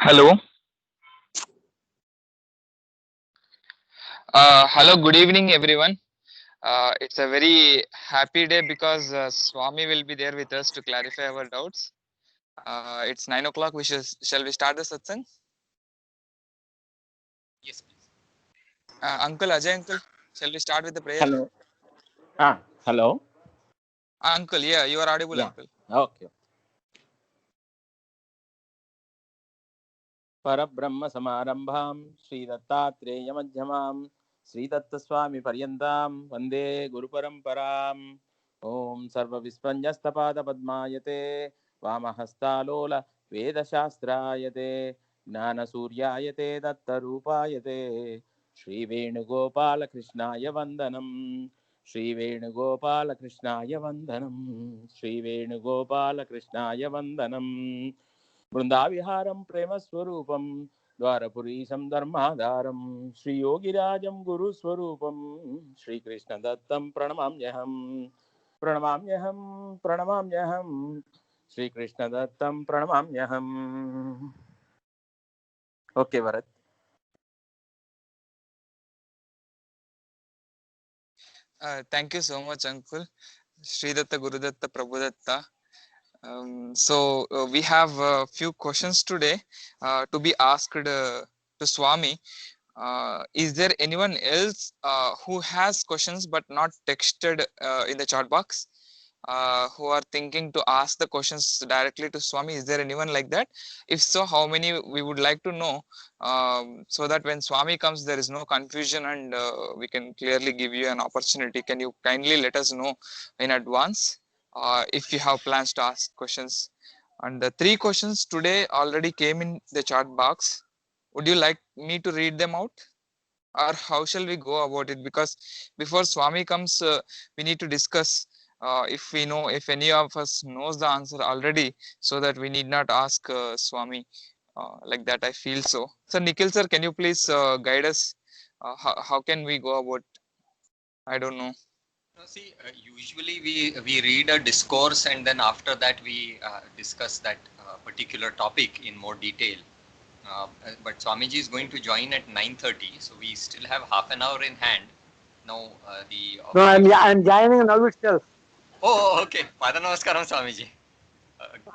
Hello. Hello, good evening, everyone. It's a very happy day because Swami will be there with us to clarify our doubts. It's 9 o'clock. Shall we start the satsang? Yes, please. Uncle Ajay, uncle, shall we start with the prayer? Hello. Hello. Uncle, yeah, you are audible, Yeah. uncle. Okay. Parabrahma Samarambham Sri Dattatreya Madhyamam Sri Dattaswami Paryantam Vande Guru Paramparam Om Sarva Vispanjastapada Padmayate Vamahastalola Veda Shastrayate Gnana Suryayate Dattarupayate Sri Venugopala Krishnaya Vandanam Sri Venugopala Krishnaya Vandanam Sri Venugopala Krishnaya Vandanam బృందావిహారం ప్రేమస్వరూపం ద్వారపురీశం ధర్మాధారం శ్రీయోగిరాజం గురుస్వరూపం శ్రీకృష్ణదత్తం ప్రణమామ్యహం ప్రణమామ్యహం ప్రణమామ్యహం శ్రీకృష్ణదత్తం ప్రణమామ్యహం. Okay Bharat. Thank you so much, uncle. Sri Datta, Guru Datta, Prabhu Datta. We have a few questions today to be asked to Swami. Is there anyone else who has questions but not texted in the chat box, who are thinking to ask the questions directly to Swami? Is there anyone like that? If so, how many we would like to know, so that when Swami comes there is no confusion and we can clearly give you an opportunity. Can you kindly let us know in advance if you have plans to ask questions? And the 3 questions today already came in the chat box. Would you like me to read them out, or how shall we go about it? Because before Swami comes, we need to discuss if we know, if any of us knows the answer already, so that we need not ask Swami like that. I feel so. So Nikhil sir, can you please guide us? How can we go about? I don't know. Usually we read a discourse and then after that we discuss that particular topic in more detail. But Swamiji is going to join at 9:30, so we still have half an hour in hand. Now the No, objective. I'm joining now itself. Oh, okay. Pada Namaskaram, Swamiji.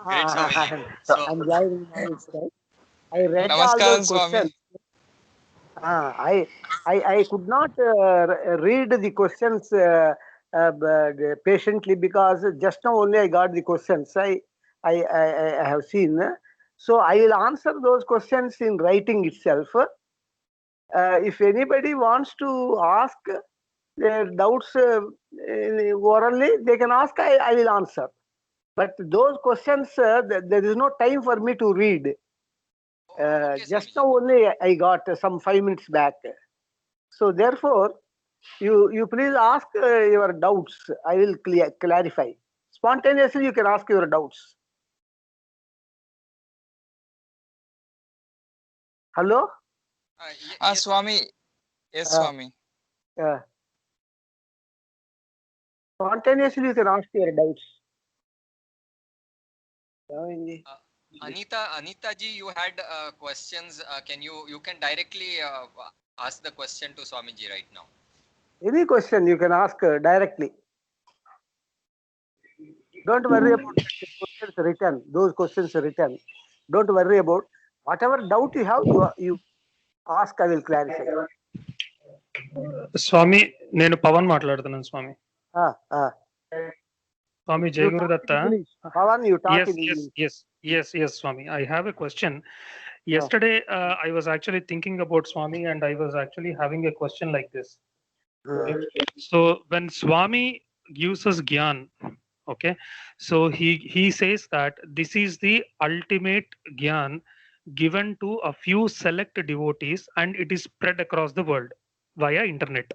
Great, Swamiji. So, I'm joining now itself. I read all Namaskaram those Swami. questions. I could not read the questions patiently because just now only I got the questions. I have seen. So I will answer those questions in writing itself. If anybody wants to ask their doubts orally, they can ask. I will answer. But those questions, there is no time for me to read. okay, Just Swamiji. now only I got some 5 minutes back. So therefore, you please ask your doubts. I will clarify. Spontaneously, you can ask your doubts. Hello? Yes, Swami. Yes, Uh, Swami. uh, Spontaneously, you can ask your doubts. Anita ji, you had questions. Can you can directly ask the question to Swamiji right now? Any question you can ask directly. Don't worry about the questions written. Those questions written. Don't worry about whatever doubt you have. You ask. I will clarify. స్వామి నేను పవన్ మాట్లాడుతున్నాను స్వామి. Ah, ah. స్వామి జై You talk Gurudatta. in English. Pavan, you talk Yes, in yes, English. yes, Swami. I have a question. Yesterday, I was actually thinking about Swami, and I was actually having a question like this. So when Swami gives us gyan, okay, so he says that this is the ultimate gyan given to a few select devotees, and it is spread across the world via internet.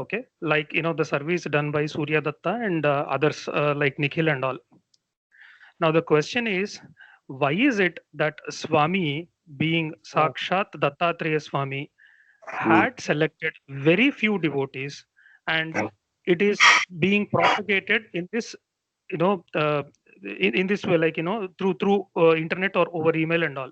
Okay, like the service done by Surya Datta and others like Nikhil and all. Now the question is, why is it that Swami, being Sakshat Dattatreya Swami, had selected very few devotees, and it is being propagated in this, in this way, like through internet or over email and all.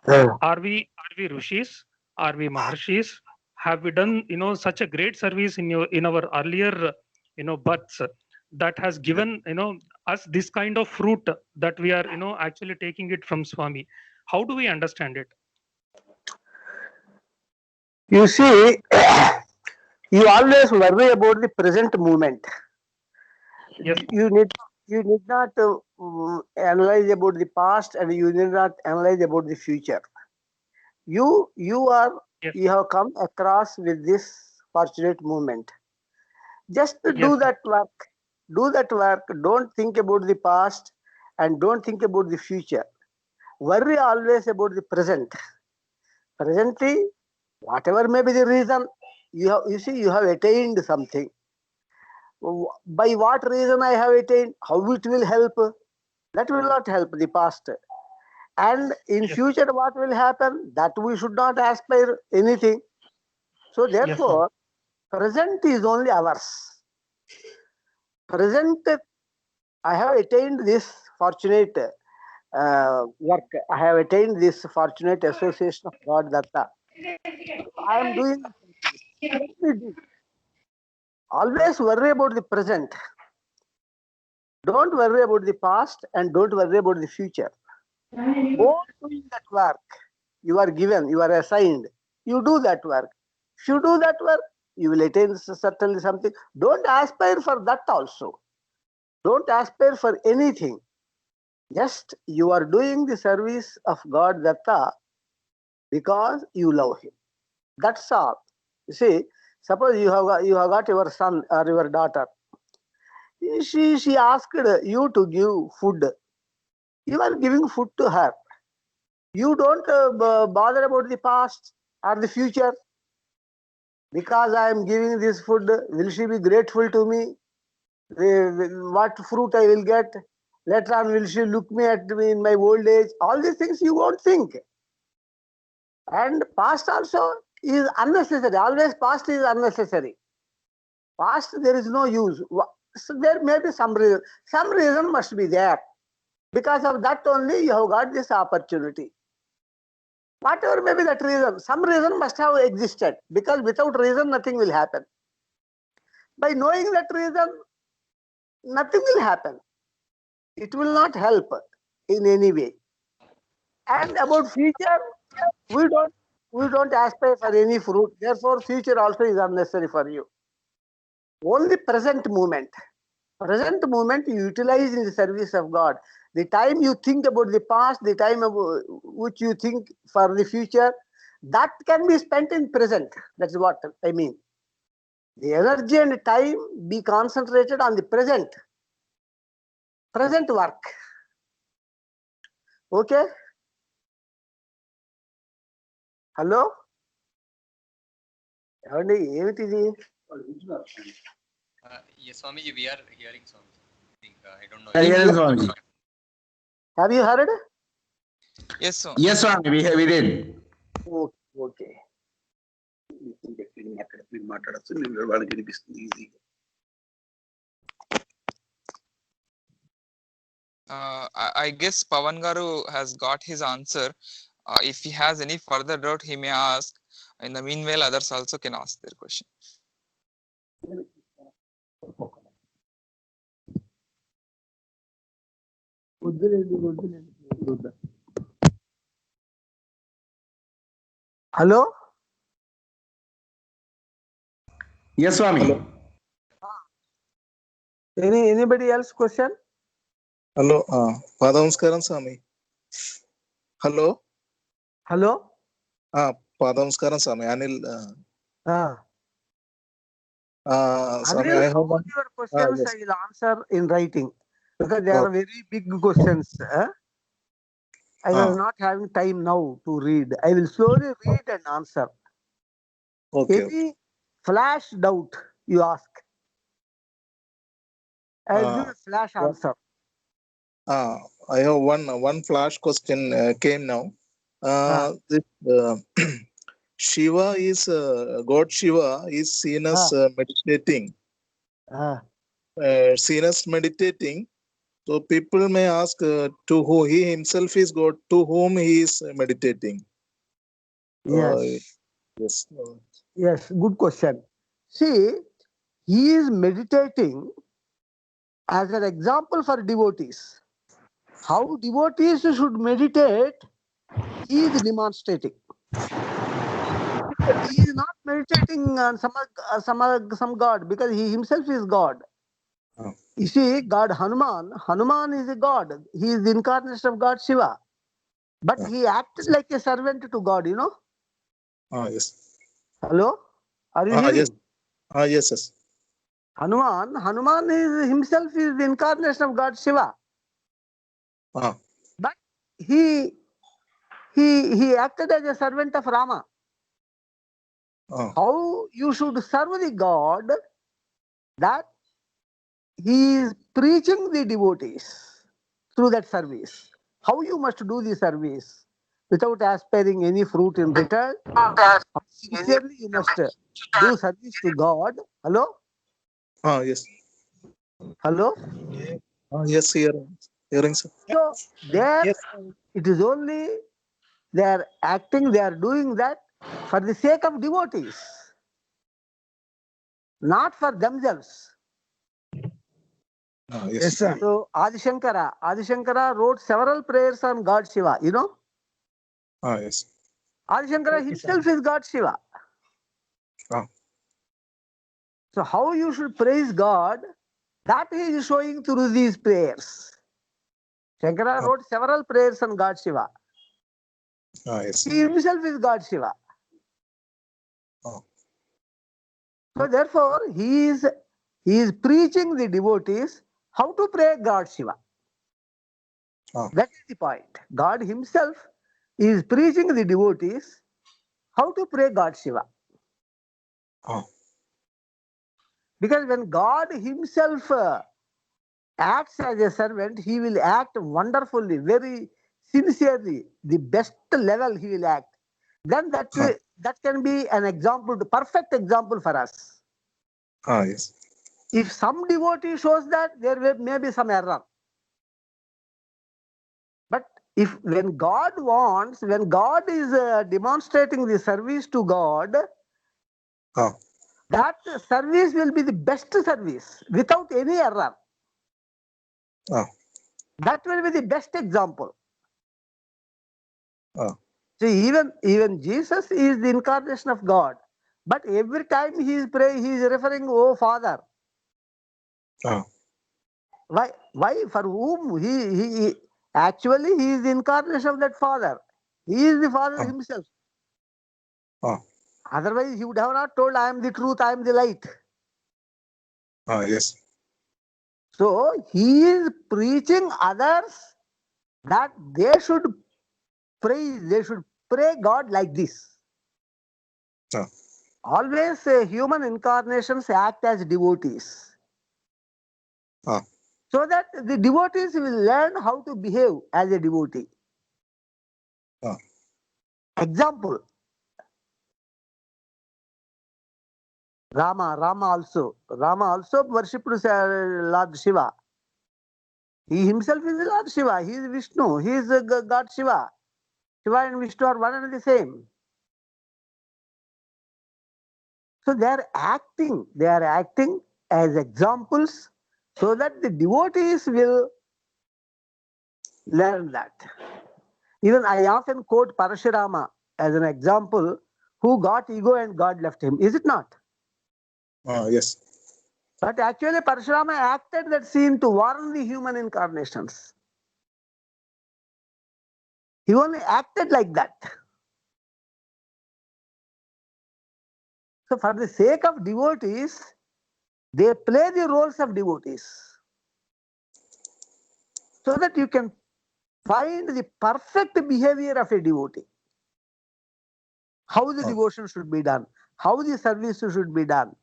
Are we rishis? Are we maharshis? Have we done such a great service in our earlier births that has given us this kind of fruit that we are actually taking it from Swami? How do we understand it? You see, you always worry about the present moment. Yes. You need not analyze about the past, and you need not analyze about the future. You Yes. have come across with this fortunate moment. Just Yes, do sir. that work. Do that work. Don't think about the past and don't think about the future. Worry always about the present. Presently, whatever may be the reason, you have attained something. By what reason I have attained? How it will help? That will not help the past. And in Yes. future, what will happen? That we should not aspire anything. So Yes, sir. therefore, present is only ours. Present, I have attained this fortunate work. I have attained this fortunate association of God Datta. I am doing something. Let me do. Always worry about the present. Don't worry about the past and don't worry about the future. Go on doing that work. You are given, you are assigned. You do that work. If you do that work, you will attain certainly something. Don't aspire for that also. Don't aspire for anything. Just you are doing the service of God Datta because you love Him. That's all. You see, suppose you have got your son or your daughter. She asked you to give food. You are giving food to her. You don't bother about the past or the future. Because I am giving this food, will she be grateful to me? What fruit I will get? Later on, will she look me at me in my old age? All these things you won't think. And past also is unnecessary. Always past is unnecessary. Past there is no use. So there may be some reason. Some reason must be there. Because of that only you have got this opportunity. Whatever may be that reason, some reason must have existed. Because without reason, nothing will happen. By knowing that reason, nothing will happen. It will not help in any way. And about future, we don't aspire for any fruit. Therefore, future also is unnecessary for you. Only present moment. Present moment you utilize in the service of God. The time you think about the past, the time which you think for the future, that can be spent in present. That's what I mean. The energy and time be concentrated on the present work. Okay? Hello? ఏమండి ఏమిటిది? Yes, Swamiji, we are hearing Swamiji. I think, I don't know. Yes, Swamiji. Have you heard? Yes, sir. Yes, Swami, we did. Okay. మీరు మాట్లాడచ్చు నేను వాళ్ళకి వినిపిస్తుంది ఈజీగా. I guess Pawan Garu has got his answer. If he has any further doubt, he may ask. In the meanwhile, others also can ask their question. Hello? Yes, Swami. Anybody else question? Hello పాద నమస్కారం స్వామి. Hello Hello? పాద నమస్కారం స్వామి. అనిల్ స్వామి, Anil, I have all one. your questions Yes. I will answer in writing because they are very big questions. I was not having time now to read. I will slowly read and answer. Okay. Any flash doubt you ask, I will give a flash answer. I have one flash question came now. This Shiva is God Shiva is seen as meditating. Seen as meditating So people may ask to who he himself is God, to whom he is meditating. Yes. Yes. Yes, good question. See, he is meditating as an example for devotees. How devotees should meditate, he is demonstrating. He is not meditating on some God because he himself is God. Oh. You see, God Hanuman is a God. He is the incarnation of God Shiva. But Yeah. he acted like a servant to God, you know. Yes. Hello? Are you Yes. hearing? Yes. Hanuman is himself is the incarnation of God Shiva. Ah. But he acted as a servant of Rama. Oh. How you should serve the God, that he is preaching the devotees through that service. How you must do the service without aspiring any fruit in return. Sincerely you must do service to God. Hello? Yes. Hello? Yes, hearing, sir. So there it is only they are acting, they are doing that for the sake of devotees, not for themselves. Yes. So Adi Shankara wrote several prayers on God Shiva, you know. Yes. Adi Shankara himself is God Shiva. Ah. So how you should praise God, that he is showing through these prayers. Shankara wrote several prayers on God Shiva. Yes. He himself is God Shiva. Oh. So therefore, he is preaching the devotees how to pray God Shiva. That is the point. God himself is preaching the devotees how to pray God Shiva. Because when God himself acts as a servant, he will act wonderfully, very sincerely, the best level he will act. Then that can be an example, the perfect example for us. Yes. If some devotee shows that, there may be some error. But when God is demonstrating the service to God, that service will be the best service without any error. That will be the best example. See, even Jesus is the incarnation of God, but every time he is praying, he is referring, "Oh Father." Why? For whom? He actually he is the incarnation of that Father. He is the Father himself. Otherwise, he would have not told, "I am the truth, I am the light." Yes. So he is preaching others that they should pray God like this. Always human incarnations act as devotees. So that the devotees will learn how to behave as a devotee. Example, Rama also worshipped Lord Shiva. He himself is Lord Shiva. He is Vishnu. He is God Shiva. Shiva and Vishnu are one and the same. So they are acting as examples so that the devotees will learn that. Even I often quote Parashurama as an example, who got ego and God left him. Is it not? Yes. But actually Parashurama acted that scene to warn the human incarnations. He only acted like that. So for the sake of devotees, they play the roles of devotees. So that you can find the perfect behavior of a devotee. How the devotion should be done, how the service should be done.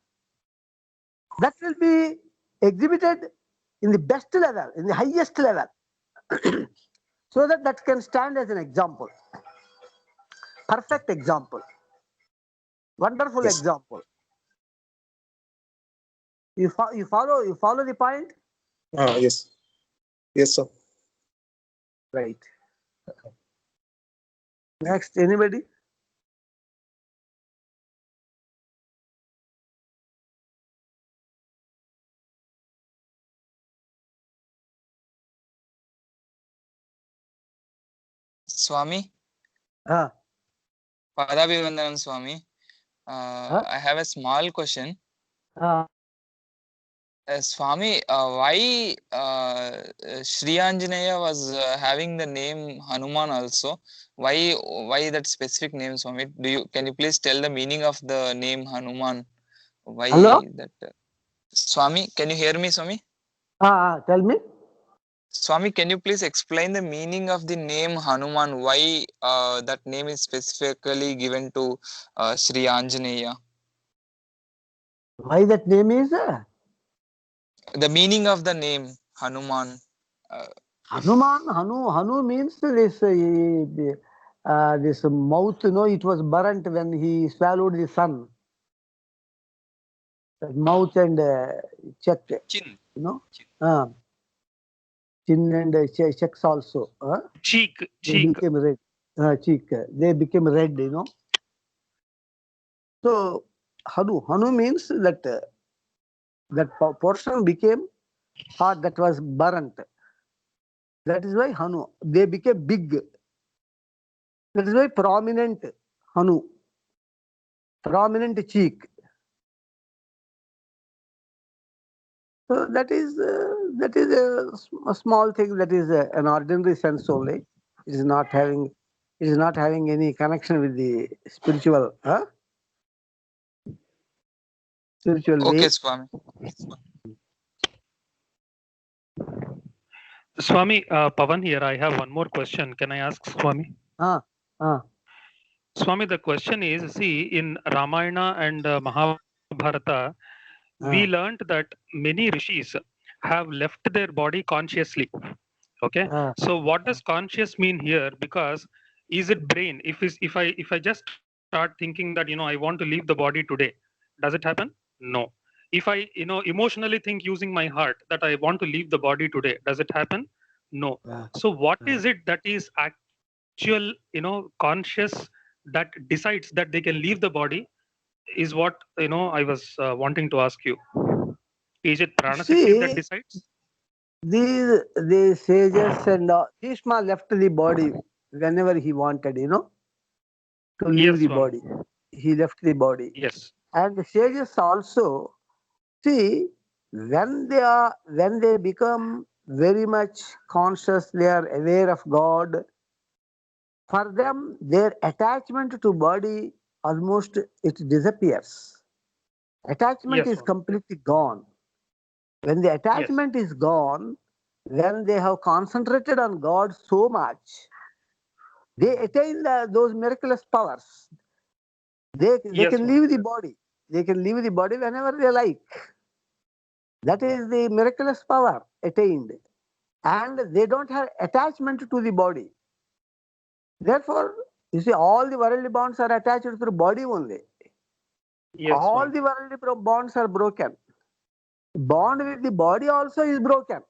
That will be exhibited in the best level, in the highest level. So that can stand as an example. Perfect example. Wonderful example. You follow the point? Yes. Yes, sir. Right. Next, anybody? Swami, Ah, Padabhivandanam Swami. I have a small question. ah. Swami, why Sri Anjaneya was having the name Hanuman also? Why that specific name, Swami? Can you please tell the meaning of the name Hanuman? Why Hello? that? Swami, can you hear me, Swami? Tell me. Swami, can you please explain the meaning of the name Hanuman? Why that name is specifically given to Sri Anjaneya? Why that name is The meaning of the name Hanuman. Hanuman? Hanu means this mouth. It was burnt when he swallowed the sun. That mouth and check. Chin. Chin. Chin and checks also. Cheek, They cheek. became red. Cheek. They became red. So Hanu means that that portion became hot. That was burnt. That is why Hanu. They became big. That is why prominent Hanu. Prominent cheek. So that is a small thing. That is an ordinary sense only. It is not having any connection with the spiritual spiritual Okay, way. Swami. Swami, Pavan here. I have one more question. Can I ask Swami? Ah, ah, Swami, the question is, see, in Ramayana and Mahabharata, we learned that many rishis have left their body consciously. Okay. ah. So what does conscious mean here? Because is it brain? If I just start thinking that I want to leave the body today, does it happen? No. If I emotionally think using my heart that I want to leave the body today, does it happen? No. Ah. So what is it that is actual conscious that decides that they can leave the body is what I was wanting to ask you. Is it Pranashakti that See, decides? these sages and Bhishma left the body whenever he wanted, to leave Yes, the Swami. body. He left the body. Yes. And the sages also, see, when they become very much conscious, they are aware of God. For them, their attachment to body almost it disappears. Attachment Yes, is Swami. completely gone. When the Yes. attachment is gone, when they have concentrated on God so much, they attain those miraculous powers. They Yes, can Swami. leave the body. They can leave the body whenever they like. That is the miraculous power attained. And they don't have attachment to the body. Therefore, you see, all the worldly bonds are attached to the body only. Yes, All Swami. the worldly bonds are broken. Bond with the body also is broken.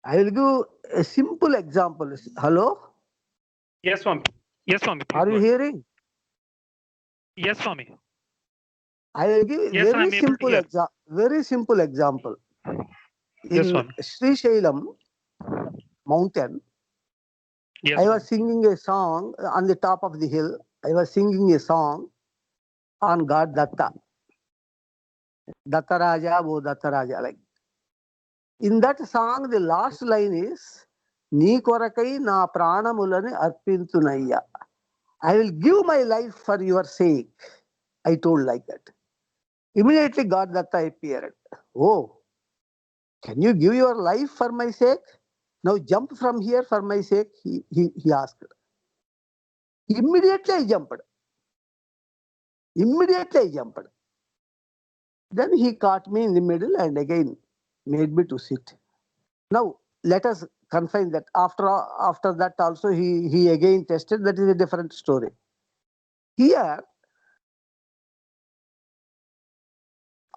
I will give a simple example. Hello? Yes, Swami. Yes, Swami. Please Are go you ahead. hearing? Yes, Swami. I will give a Yes, I am able to hear. very simple example. Yes, In Swami. Sri Shailam mountain, Yes, I was Swami. singing a song on the top of the hill. I was singing a song on God Datta. Datta Raja, wo Datta Raja. Like in that song, the last line is Ni korakai na pranamulani arpintunayya. I will give my life for your sake. I told like that. Immediately God Datta appeared. Oh, can you give your life for my sake? Now jump from here for my sake, he asked. Immediately I jumped. Immediately I jumped. Then he caught me in the middle and again made me to sit. Now let us confine that. After that also he again tested. That is a different story. Here,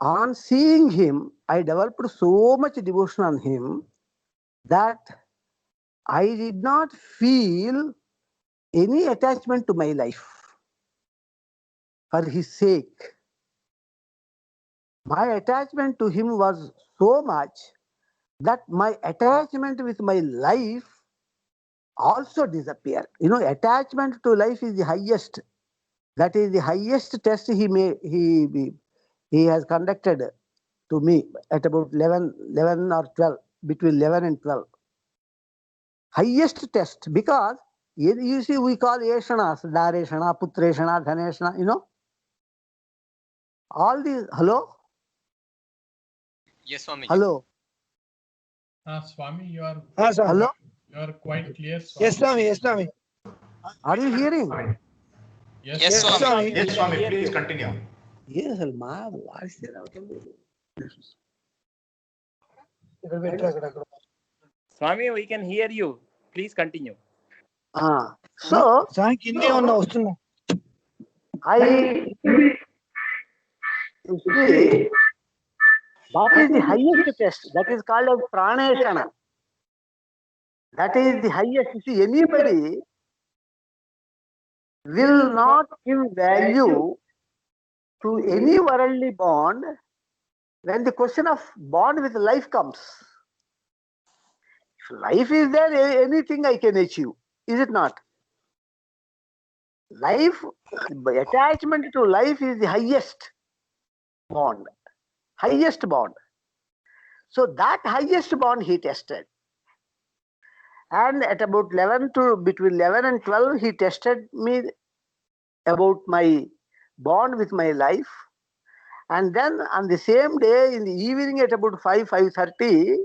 on seeing him, I developed so much devotion on him that I did not feel any attachment to my life for his sake. My attachment to him was so much that my attachment with my life also disappeared. You know, attachment to life is the highest. That is the highest test he has conducted to me at about 11 or 12, between 11 and 12. Highest test, because you see, we call Yeshanas, Dareshana, Putreshana, Dhaneshana, you know. All these, hello? Yes, Swamiji. Hello? Swami, you are Hello? quite clear. Swami. Yes, Swami. Yes, Swami. Are you hearing? Yes, Yes, Yes, Swami. Swami. Yes, Swami, please continue. Yes, my voice is out of Swami, we can hear you. Please continue. So, Swami, కిందే ఉన్నా వస్తున్నా. you see, that is the highest test. That is called as praneshana. That is the highest. You see, anybody will not give value to any worldly bond when the question of bond with life comes. If life is there, anything I can achieve. Is it not? Life, attachment to life is the highest bond. Highest bond. So that highest bond he tested. And at about between 11 and 12, he tested me about my bond with my life. And then on the same day, in the evening at about 5:30,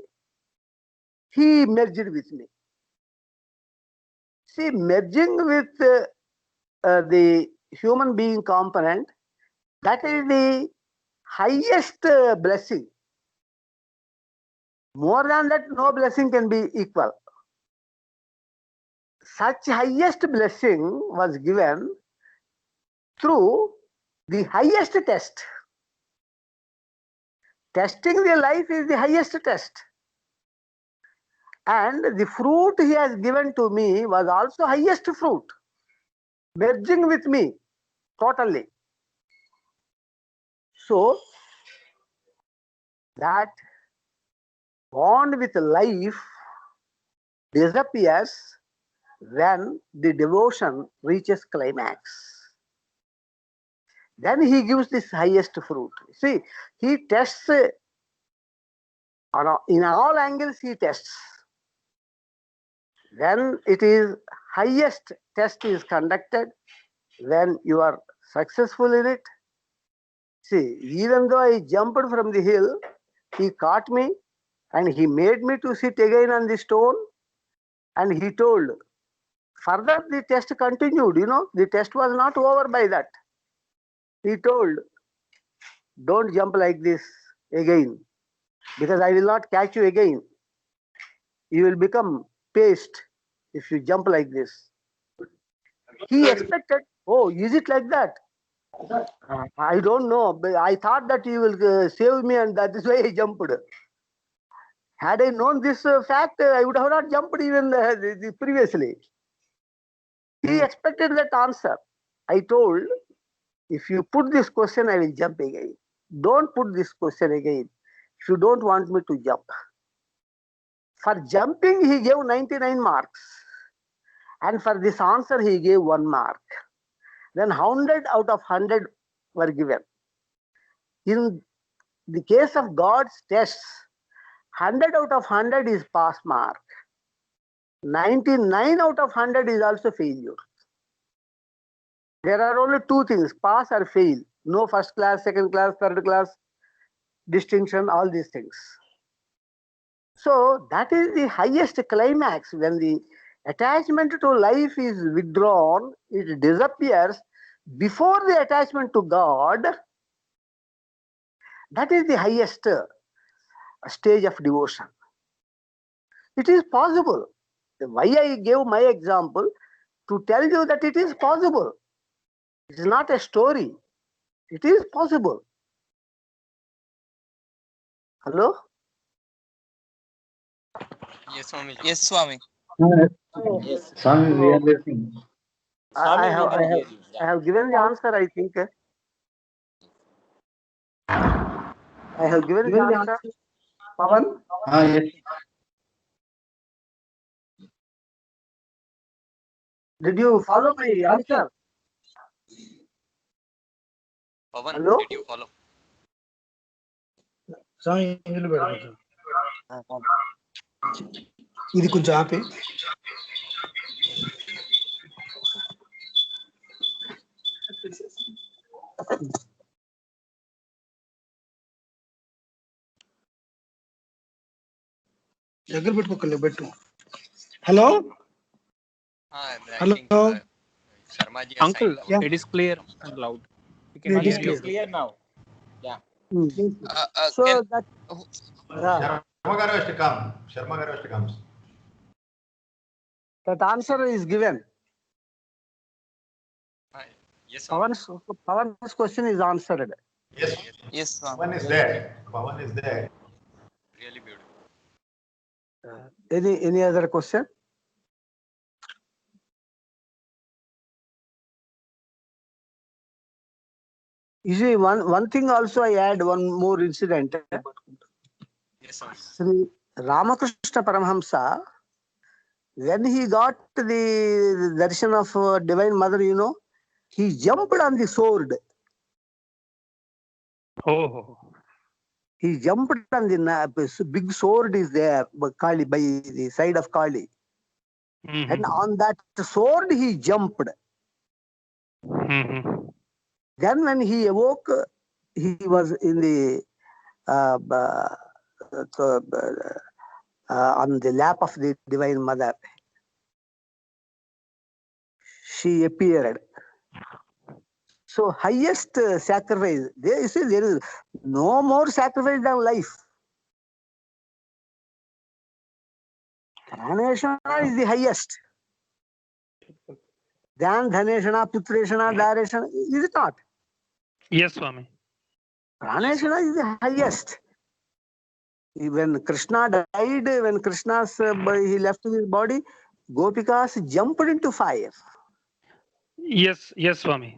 he merged with me. See, merging with the human being component, that is the highest blessing. More than that, no blessing can be equal. Such highest blessing was given through the highest test. Testing the life is the highest test. And the fruit he has given to me was also highest fruit, merging with me totally. So, that bond with life disappears when the devotion reaches climax. Then he gives this highest fruit. See, he tests in all angles, he tests. When it is highest test is conducted, when you are successful in it. See, even though I jumped from the hill, he caught me and he made me to sit again on the stone, and he told, further the test continued, you know, the test was not over by that. He told, don't jump like this again, because I will not catch you again. You will become paste if you jump like this. He expected, oh, is it like that? I don't know, but I thought that you will save me, and that is why I jumped. Had I known this fact, I would have not jumped even previously. He expected that answer. I told, if you put this question, I will jump again. Don't put this question again if you don't want me to jump. For jumping, he gave 99 marks. And for this answer, he gave 1 mark. Then 100 out of 100 were given. In the case of God's tests, 100 out of 100 is pass mark. 99 out of 100 is also failure. There are only 2 things, pass or fail. No first class, second class, third class, distinction, all these things. So that is the highest climax. When the attachment to life is withdrawn, it disappears before the attachment to God. That is the highest stage of devotion. It is possible. Why I gave my example? To tell you that it is possible. It is not a story. It is possible. Hello? Yes, Swamiji. Yes, Swami. Yes. Swami, we are listening. I Swami, we have, can hear you. I have given the answer, I think. I have given the answer. Pavan? Yes. Did you follow my answer? Pavan, Hello? did you follow? స్వామి ఇందులో పెడతాను ఇది కొంచెం ఆపి దగ్గర పెట్టుకోకలే పెట్టు hello I think Hello? Sharmaji has Uncle, signed out. Yeah. it is clear and loud. We can It is hear It you. is clear now. So Can, that Sharma Garu has to come. Sharma Garu has to come. that answer is given. Yes, Swami. Pavan's question is answered. Yes. yes, Swami. Pavan is there. Pavan is there. Really beautiful. Any other question? You see, one thing also I add one more incident. Yes, Swami. Sri Ramakrishna Paramahamsa, when he got the darshan of Divine Mother, he jumped on the sword. Oh, He jumped on the big sword is there, Kali, by the side of Kali. mhm, And on that sword he jumped. mhm. Then when he awoke, he was in the on the lap of the Divine Mother. She appeared. So highest sacrifice. There, you see, there is no more sacrifice than life. Praneshana is the highest. Than Dhaneshana, Putreshana, Dareshana, is it not? Yes, Swami. Praneshana is the highest. When Krishna died, when Krishna's he left his body, Gopikas jumped into fire. Yes, yes, Swami.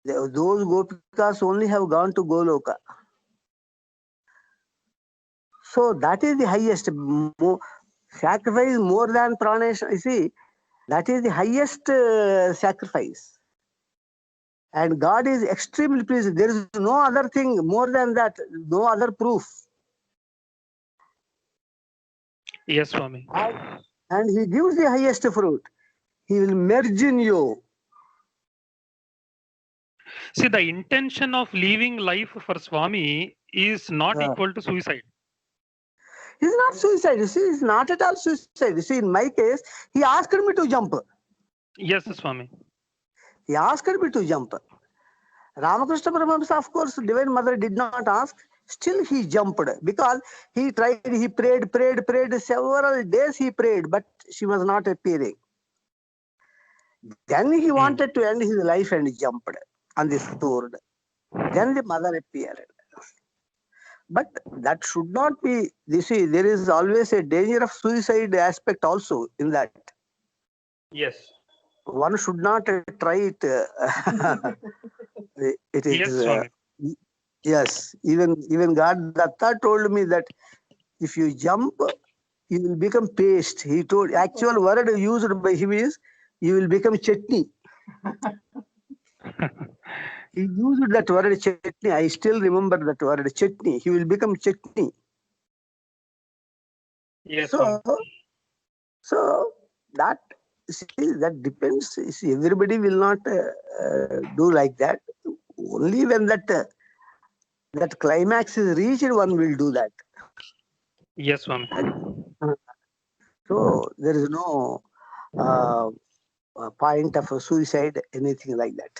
Those Gopikas only have gone to Goloka. So that is the highest. Sacrifice more than Praneshana. You see, that is the highest sacrifice. And God is extremely pleased. There is no other thing more than that, no other proof. Yes, Swami. And he gives the highest fruit. He will merge in you. See, the intention of leaving life for Swami is not equal to suicide. It's not suicide. You see, it's not at all suicide. You see, in my case, he asked me to jump. Yes, Swami. He asked me to jump. Ramakrishna Paramahamsa, of course, Divine Mother did not ask. Still he jumped because he tried, he prayed. Several days he prayed, but she was not appearing. Then he wanted to end his life and jumped on the sword. Then the mother appeared. But that should not be, you see, there is always a danger of suicide aspect also in that. Yes. One should not try it. It is, Yes, Swami. yes, even God Datta told me that if you jump, you will become paste. He told, actual word used by him is, you will become chutney. He used that word chutney. I still remember that word chutney. He will become chutney. Yes, Swami. So that, see, that depends. See, everybody will not do like that. Only when that climax is reached, one will do that. Yes, Swami. So there is no point of suicide, anything like that.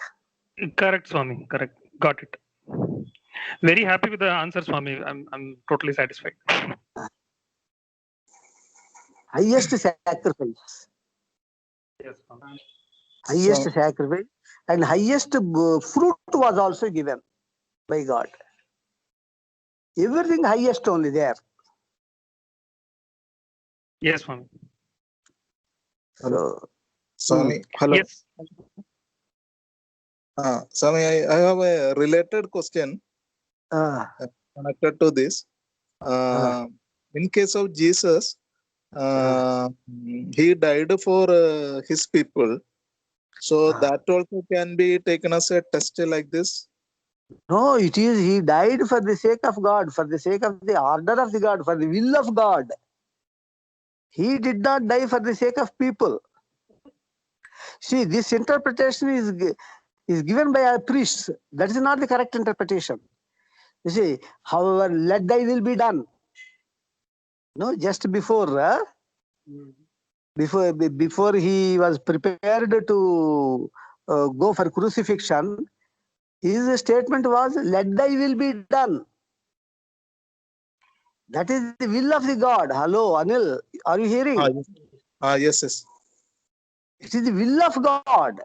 Correct, Swami. Correct. Got it. Very happy with the answer, Swami. I'm totally satisfied. Highest sacrifice. Yes, Swami. Highest sacrifice and highest fruit was also given by God. Everything highest only there. Yes, Swami. So, Swami, hello. Yes. Swami, I have a related question connected to this. In case of Jesus, he died for his people. So that also can be taken as a test like this. no, it is he died for the sake of God, for the sake of the order of the God, for the will of God. He did not die for the sake of people. See, this interpretation is given by our priests. That is not the correct interpretation. You see, however, let thy will be done. No, just before he was prepared to go for crucifixion, his statement was, let thy will be done. That is the will of the God. Hello, Anil, are you hearing? Yes, yes. It is the will of God.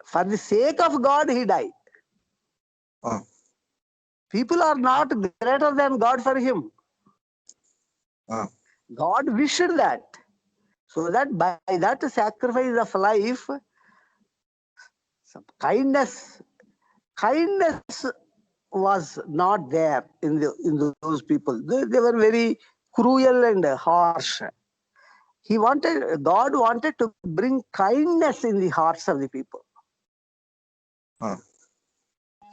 For the sake of God, he died. People are not greater than God for him. God wished that. So that by that sacrifice of life, kindness was not there in those people. They were very cruel and harsh. God wanted to bring kindness in the hearts of the people.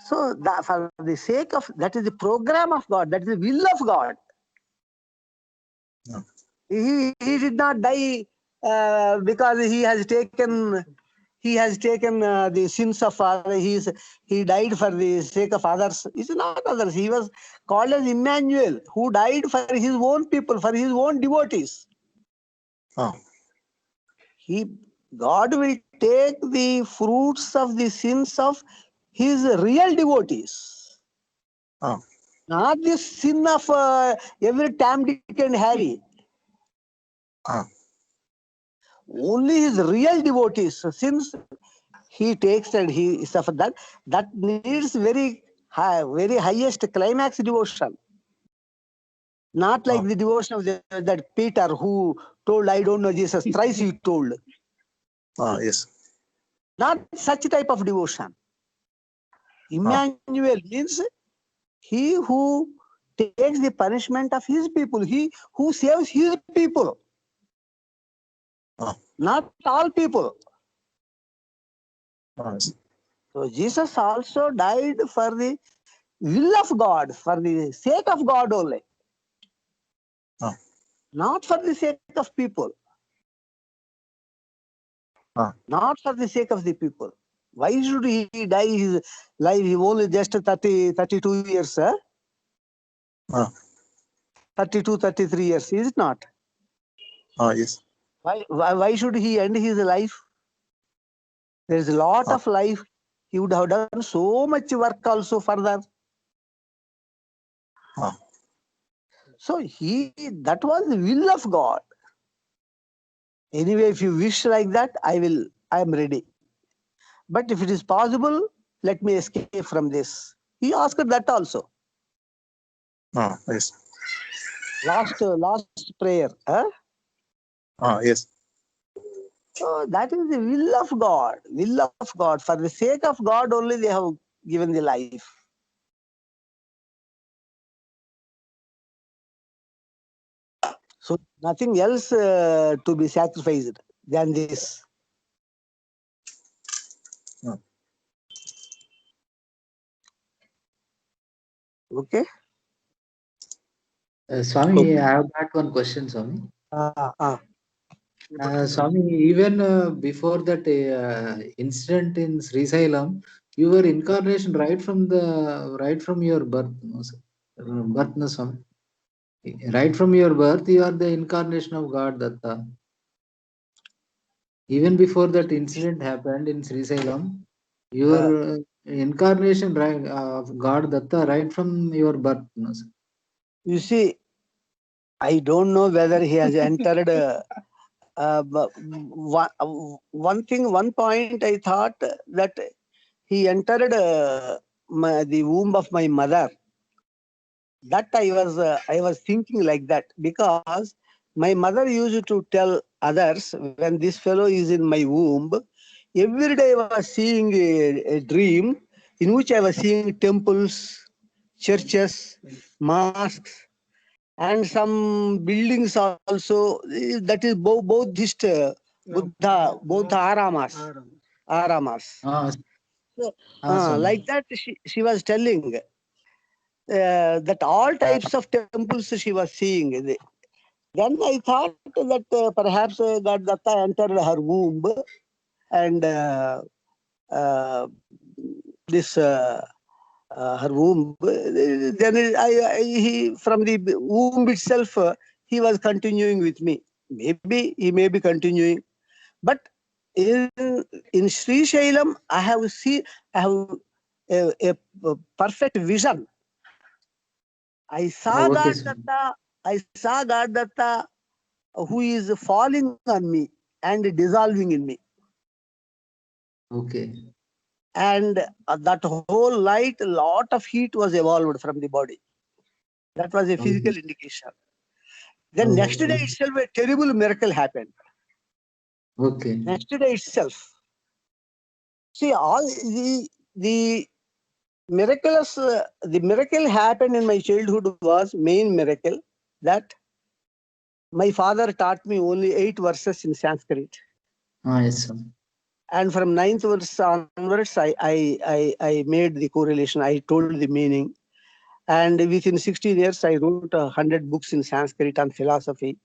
So that for the sake of, that is the program of God, that is the will of God. He did not die because he has taken the sins of others. He died for the sake of others. It's not others. He was called as Emmanuel, who died for his own people, for his own devotees. God will take the fruits of the sins of his real devotees. Not the sin of every Tam, Dick and Harry. Only his real devotees, since he takes and he suffers that needs very highest climax devotion. Not like the devotion of that Peter who told, I don't know Jesus, thrice he told. Yes. Not such type of devotion. Emmanuel means he who takes the punishment of his people, he who saves his people. Not all people. So Jesus also died for the will of God, for the sake of God only. Not for the sake of people. Not for the sake of the people. Why should he die his life? He only just 32 years. 32, 33 years, is it not? Yes. Why should he end his life? There is a lot of life. He would have done so much work also further. So that was the will of God. Anyway, if you wish like that, I am ready. But if it is possible, let me escape from this. He asked that also. Yes. Last prayer. Yes. So that is the will of God. Will of God. For the sake of God only they have given the life. So nothing else to be sacrificed than this. Okay. Swami, I have got one question, Swami. Swami, even before that incident in Srisailam, you were incarnation right from your birth, no, sir? Birth, no, Swami. Right from your birth, you are the incarnation of God Datta. Even before that incident happened in Srisailam, your incarnation of God Datta right from your birth, no, sir? You see, I don't know whether he has entered. One point I thought that he entered the womb of my mother. That I was thinking like that because my mother used to tell others when this fellow is in my womb. Every day I was seeing a dream in which I was seeing temples, churches, mosques, and some buildings also. That is Buddhist Buddha aramas. So, like that, she was telling that all types of temples she was seeing. Then I thought that perhaps God Datta entered her womb and this her womb. Then he from the womb itself he was continuing with me. Maybe he may be continuing, but in Sri Shailam I have a perfect vision. I saw God Datta. I saw God Datta who is falling on me and dissolving in me. Okay. And that whole light, a lot of heat was evolved from the body. That was a physical indication. Then next day itself, a terrible miracle happened. Okay. Next day itself. See, all the miracle happened in my childhood was main miracle that my father taught me only 8 verses in Sanskrit. Yes, sir. And from 9th verse onwards, I made the correlation. I told the meaning. And within 16 years, I wrote 100 books in Sanskrit on philosophy.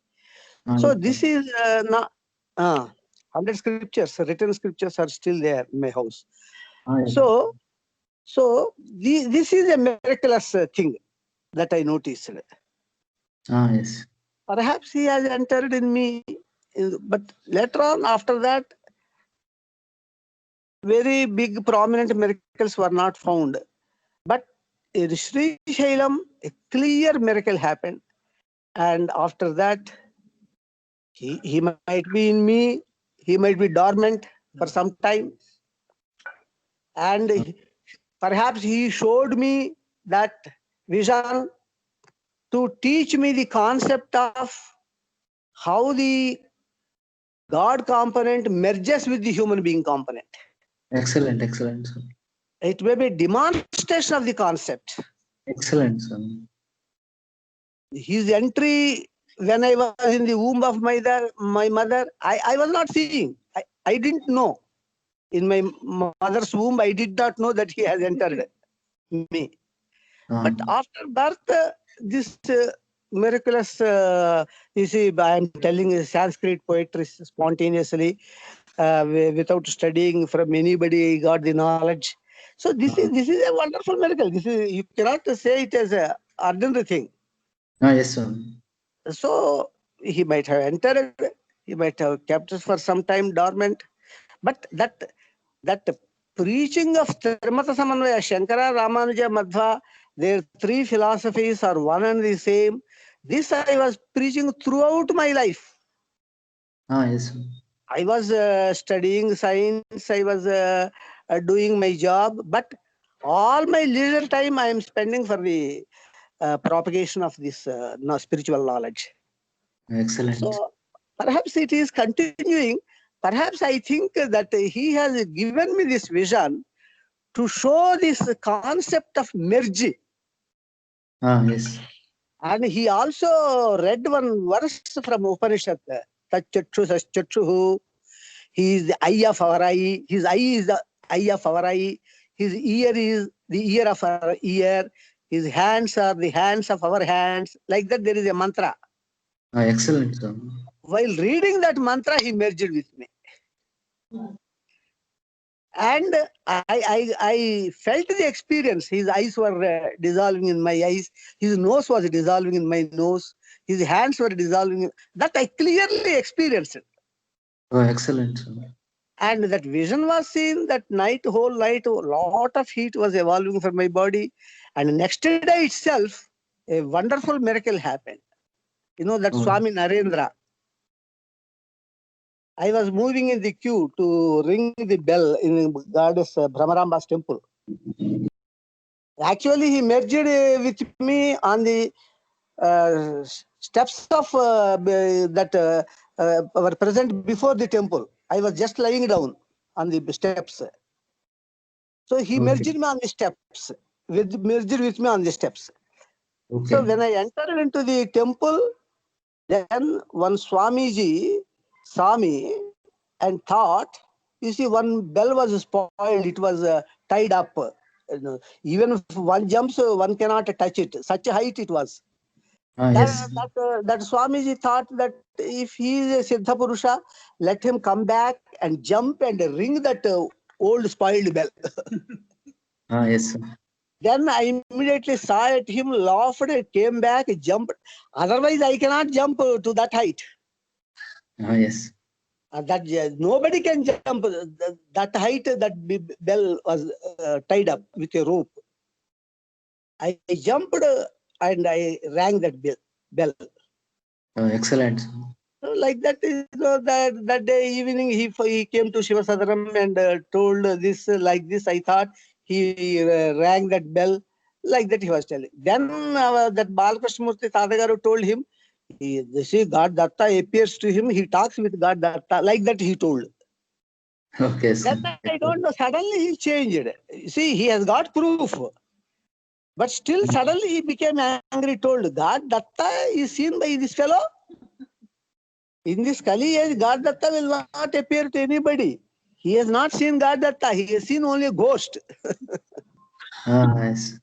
So this is not 100 scriptures, written scriptures are still there in my house. So this is a miraculous thing that I noticed. Yes. Perhaps he has entered in me, but later on, after that, very big prominent miracles were not found. But in Sri Shailam, a clear miracle happened. And after that, he might be in me, he might be dormant for some time. And perhaps he showed me that vision to teach me the concept of how the God component merges with the human being component. Excellent, excellent, sir. It may be a demonstration of the concept. Excellent, sir. His entry when I was in the womb of my mother, I was not seeing. I didn't know. In my mother's womb, I did not know that he has entered me. But after birth, this miraculous, you see, I am telling Sanskrit poetry spontaneously, without studying from anybody, I got the knowledge. So this is a wonderful miracle. This is, you cannot say it as an ordinary thing. Yes, sir. So he might have entered, he might have kept us for some time dormant, but that preaching of Trimata Samanvaya, Shankara, Ramanuja, Madhva, their 3 philosophies are one and the same. This I was preaching throughout my life. Yes, sir. I was studying science, I was doing my job, but all my leisure time I am spending for the propagation of this spiritual knowledge. Excellent. So perhaps it is continuing. Perhaps I think that he has given me this vision to show this concept of merge. Yes. And he also read one verse from Upanishad. Tachakshu Sachakshu. He is the eye of our eye. His eye is the eye of our eye. His ear is the ear of our ear. His hands are the hands of our hands. Like that, there is a mantra. Excellent, sir. While reading that mantra, he merged with me. And I felt the experience. His eyes were dissolving in my eyes. His nose was dissolving in my nose. His hands were dissolving. That I clearly experienced. Excellent, sir. And that vision was seen that night, whole night, a lot of heat was evolving from my body. And next day itself, a wonderful miracle happened. You know that Swami Narendra. I was moving in the queue to ring the bell in Goddess Brahmaramba's temple. Actually, he merged with me on the steps of that were present before the temple. I was just lying down on the steps. So he merged me on the steps, merged with me on the steps. So when I entered into the temple, then one Swamiji saw me and thought, you see, one bell was spoiled, it was tied up. Even if one jumps, one cannot touch it. Such a height it was. That Swamiji thought that if he is a Siddha Purusha, let him come back and jump and ring that old spoiled bell. Yes. Then I immediately saw it, him laughed, came back, jumped. Otherwise, I cannot jump to that height. Yes. That nobody can jump that height. That bell was tied up with a rope. I jumped and I rang that bell. Excellent. So like that, that day evening, he came to Shivasadaram and told this like this. I thought he rang that bell like that. He was telling. Then that Balakrishnamurti Tadagaru told him, see, God Datta appears to him. He talks with God Datta like that. He told. Okay. Then I don't know. Suddenly he changed. See, he has got proof. But still, suddenly he became angry, told, God Datta is seen by this fellow. In this Kali age, God Datta will not appear to anybody. He has not seen God Datta. He has seen only a ghost. Yes.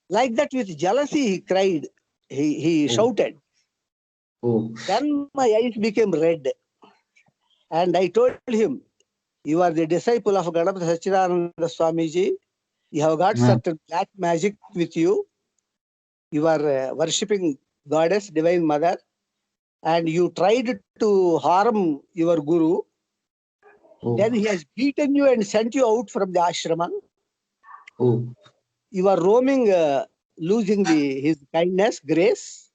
Like that, with jealousy, he cried. He shouted. Then my eyes became red. And I told him, you are the disciple of Ganapati Sachidananda Swamiji. You have got certain black magic with you. You are worshipping Goddess, Divine Mother. And you tried to harm your Guru. Then he has beaten you and sent you out from the ashram. You are roaming, losing his kindness, grace.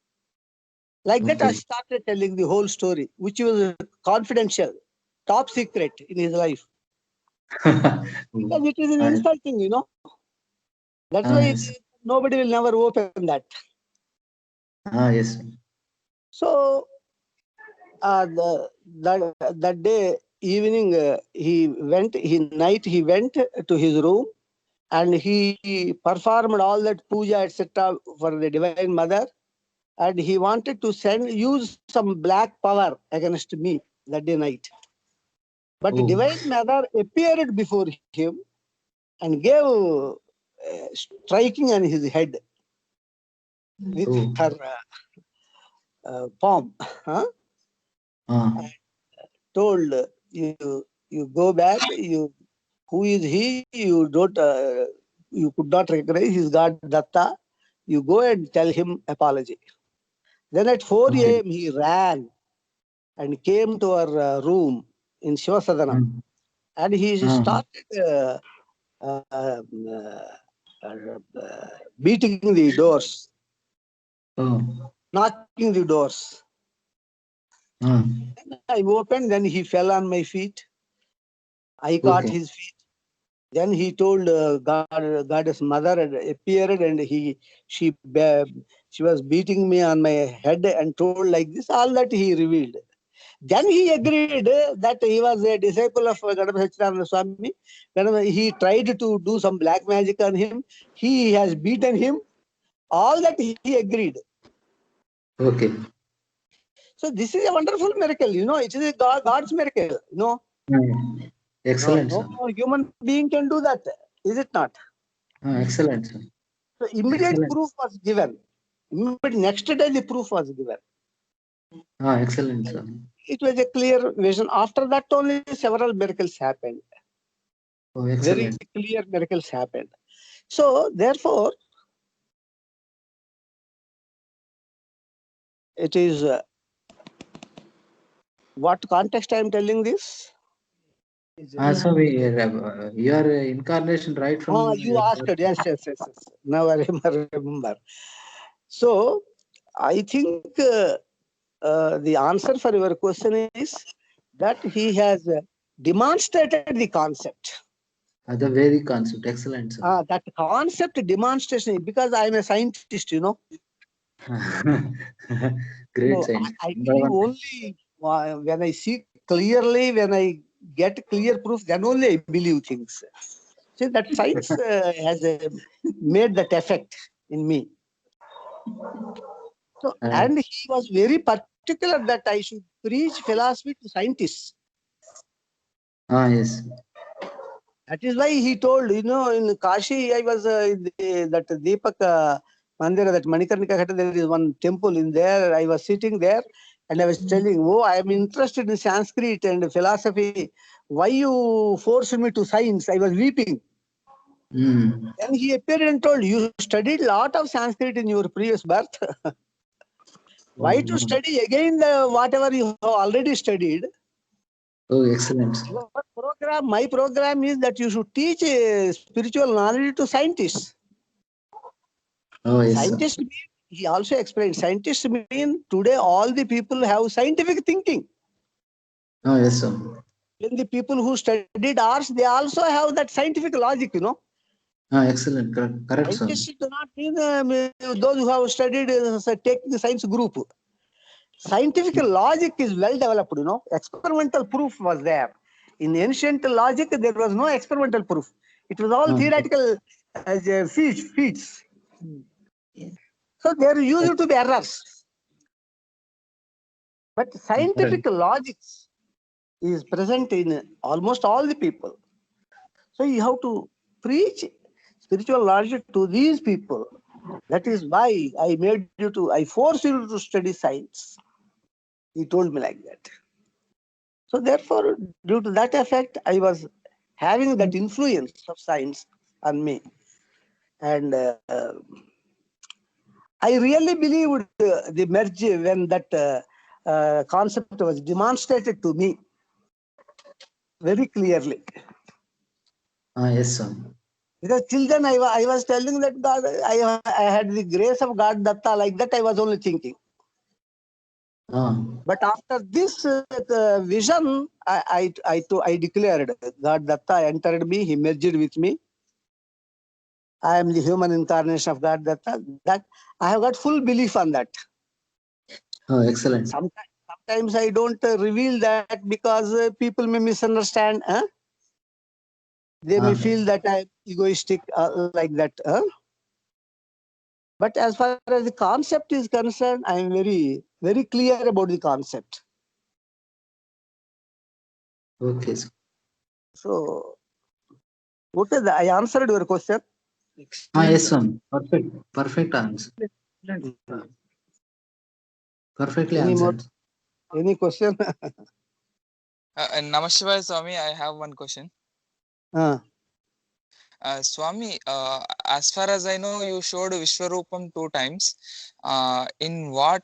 Like that, I started telling the whole story, which was confidential, top secret in his life. Because it is an insulting, you know. That's why nobody will never open that. Yes. So, that day evening, night he went to his room and he performed all that puja, etc. for the Divine Mother. And he wanted to use some black power against me that day night. But the Divine Mother appeared before him and gave striking on his head with her palm. And told, you go back, who is he? You don't, you could not recognize his God Datta. You go and tell him apology. Then at 4 a.m. he ran and came to our room in Shivasadanam. And he started beating the doors, knocking the doors. I opened, then he fell on my feet. I caught his feet. Then he told Goddess Mother appeared and she was beating me on my head and told like this, all that he revealed. Then he agreed that he was a disciple of Ganapati Sachidananda Swami. He tried to do some black magic on him. He has beaten him. All that he agreed. Okay. So this is a wonderful miracle. You know, it is a God's miracle. You know. Excellent. No human being can do that. Is it not? Excellent. So immediate proof was given. Next day the proof was given. Excellent, sir. It was a clear vision. After that only several miracles happened. Very clear miracles happened. So therefore, it is what context I am telling this? So you are incarnation right from. You asked. Yes. Now I remember. So I think the answer for your question is that he has demonstrated the concept. The Vedic concept. Excellent, sir. That concept demonstration, because I am a scientist, you know. Great No, science. I believe only when I see clearly, when I get clear proof, then only I believe things. See, that science has made that effect in me. So, and he was very particular that I should preach philosophy to scientists. Yes. That is why he told, you know, in Kashi, I was that Deepak Mandira, that Manikarnika Ghat, there is one temple in there. I was sitting there and I was telling, oh, I am interested in Sanskrit and philosophy. Why you forced me to science? I was weeping. Then he appeared and told, you studied a lot of Sanskrit in your previous birth. Why to study again whatever you have already studied? Oh, excellent. Your program, my program is that you should teach spiritual knowledge to scientists. Oh, yes, Scientists mean, he also explained, scientists mean today all the people have scientific thinking. Oh, yes, sir. When the people who studied arts, they also have that scientific logic, you know. Excellent. Correct, sir. Scientists do not mean those who have studied take the science group. Scientific logic is well developed, you know. Experimental proof was there. In ancient logic, there was no experimental proof. It was all theoretical feats. So there used to be errors. But scientific logic is present in almost all the people. So you have to preach spiritual logic to these people. That is why I forced you to study science. He told me like that. So therefore, due to that effect, I was having that influence of science on me. And I really believed the merge when that concept was demonstrated to me very clearly. Yes, sir. Because till then I was telling that God, I had the grace of God Datta, like that I was only thinking. But after this vision, I declared God Datta entered me, he merged with me. I am the human incarnation of God Datta. That I have got full belief on that. Oh, excellent. Sometimes I don't reveal that because people may misunderstand. They may feel that I'm egoistic like that. But as far as the concept is concerned, I am very, very clear about the concept. Okay, sir. So, okay, I answered your question. Yes, sir. Perfect answer. Perfectly answered. Any question? Namah Shivaya Swami, I have one question. Swami, as far as I know, you showed Vishwarupam 2 times. In what?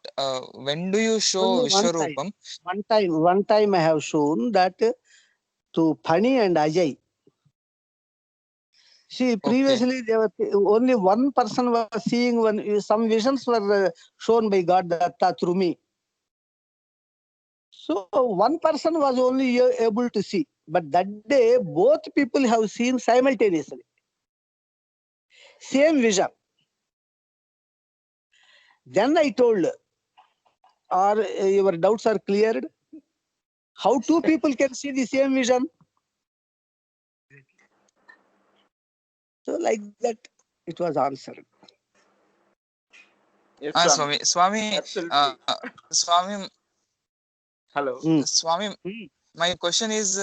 When do you show Only Vishwarupam? One time I have shown that to Phani and Ajay. See, previously there was only one person was seeing some visions were shown by God Datta through me. So one person was only able to see, but that day both people have seen simultaneously. Same vision. Then I told, your doubts are cleared. How two people can see the same vision? So like that, it was answered. Yes, Swami. Absolutely. Swami. Hello. Swami, my question is,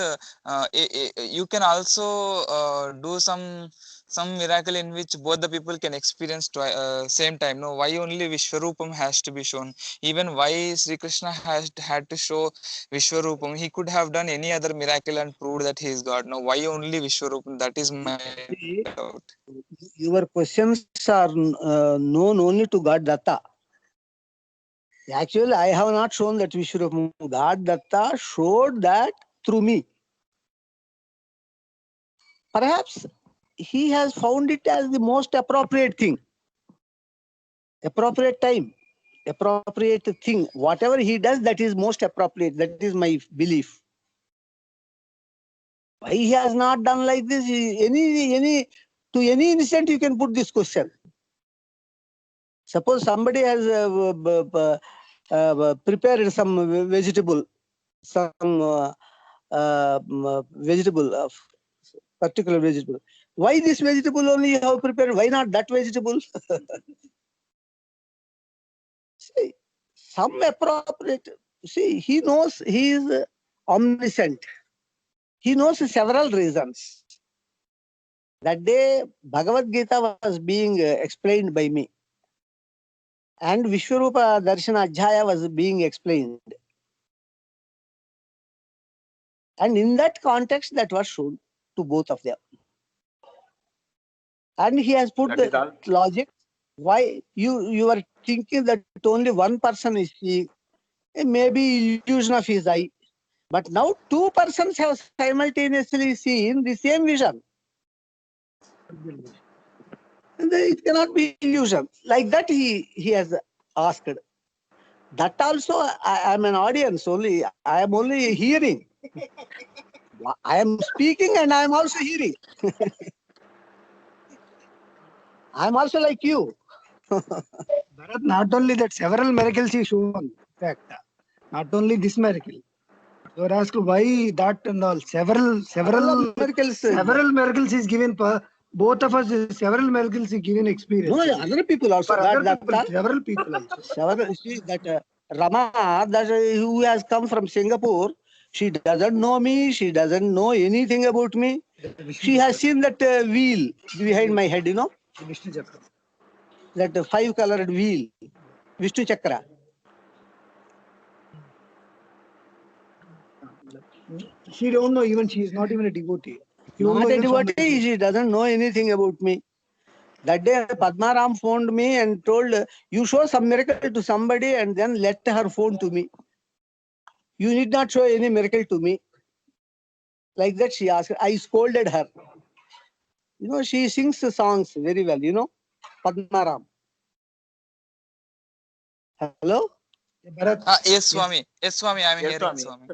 you can also do some miracle in which both the people can experience same time. No, why only Vishwarupam has to be shown? Even why Sri Krishna had to show Vishwarupam? He could have done any other miracle and proved that he is God. No, why only Vishwarupam? That is my doubt. Your questions are known only to God Datta. Actually, I have not shown that Vishwarupam. God Datta showed that through me. Perhaps he has found it as the most appropriate thing, appropriate time, appropriate thing. Whatever he does, that is most appropriate. That is my belief. Why he has not done like this? To any instant you can put this question. Suppose somebody has prepared some vegetable, vegetable of particular vegetable. Why this vegetable only you have prepared? Why not that vegetable? See, some appropriate. See, he knows, he is omniscient. He knows several reasons. That day, Bhagavad Gita was being explained by me. And Vishwarupa Darshana Adhyaya was being explained. And in that context, that was shown to both of them. And he has put the logic. Why you are thinking that only one person is seeing, maybe illusion of his eye. But now two persons have simultaneously seen the same vision. And it cannot be illusion. Like that he has asked. That also I am an audience only. I am only hearing. I am speaking and I am also hearing. I am also like you. Bharat, not only that, several miracles he shown. In fact, not only this miracle. You are asked why that and all. Several miracles is given for both of us. Several miracles is given experience. No, other people also. For other people, several people also. Several. See that Rama, that who has come from Singapore, she doesn't know me. She doesn't know anything about me. She has seen that wheel behind my head, you know. Vishnu Chakra. That 5-colored wheel, Vishnu Chakra. She don't know, even she is not even a devotee. Not a devotee, she doesn't know anything about me. That day Padmaram phoned me and told, you show some miracle to somebody and then let her phone to me. You need not show any miracle to me. Like that she asked. I scolded her. You know, she sings the songs very well, you know, Padmaram. Hello? Yes, Swami. Yes, Swami, I am hearing, Swami.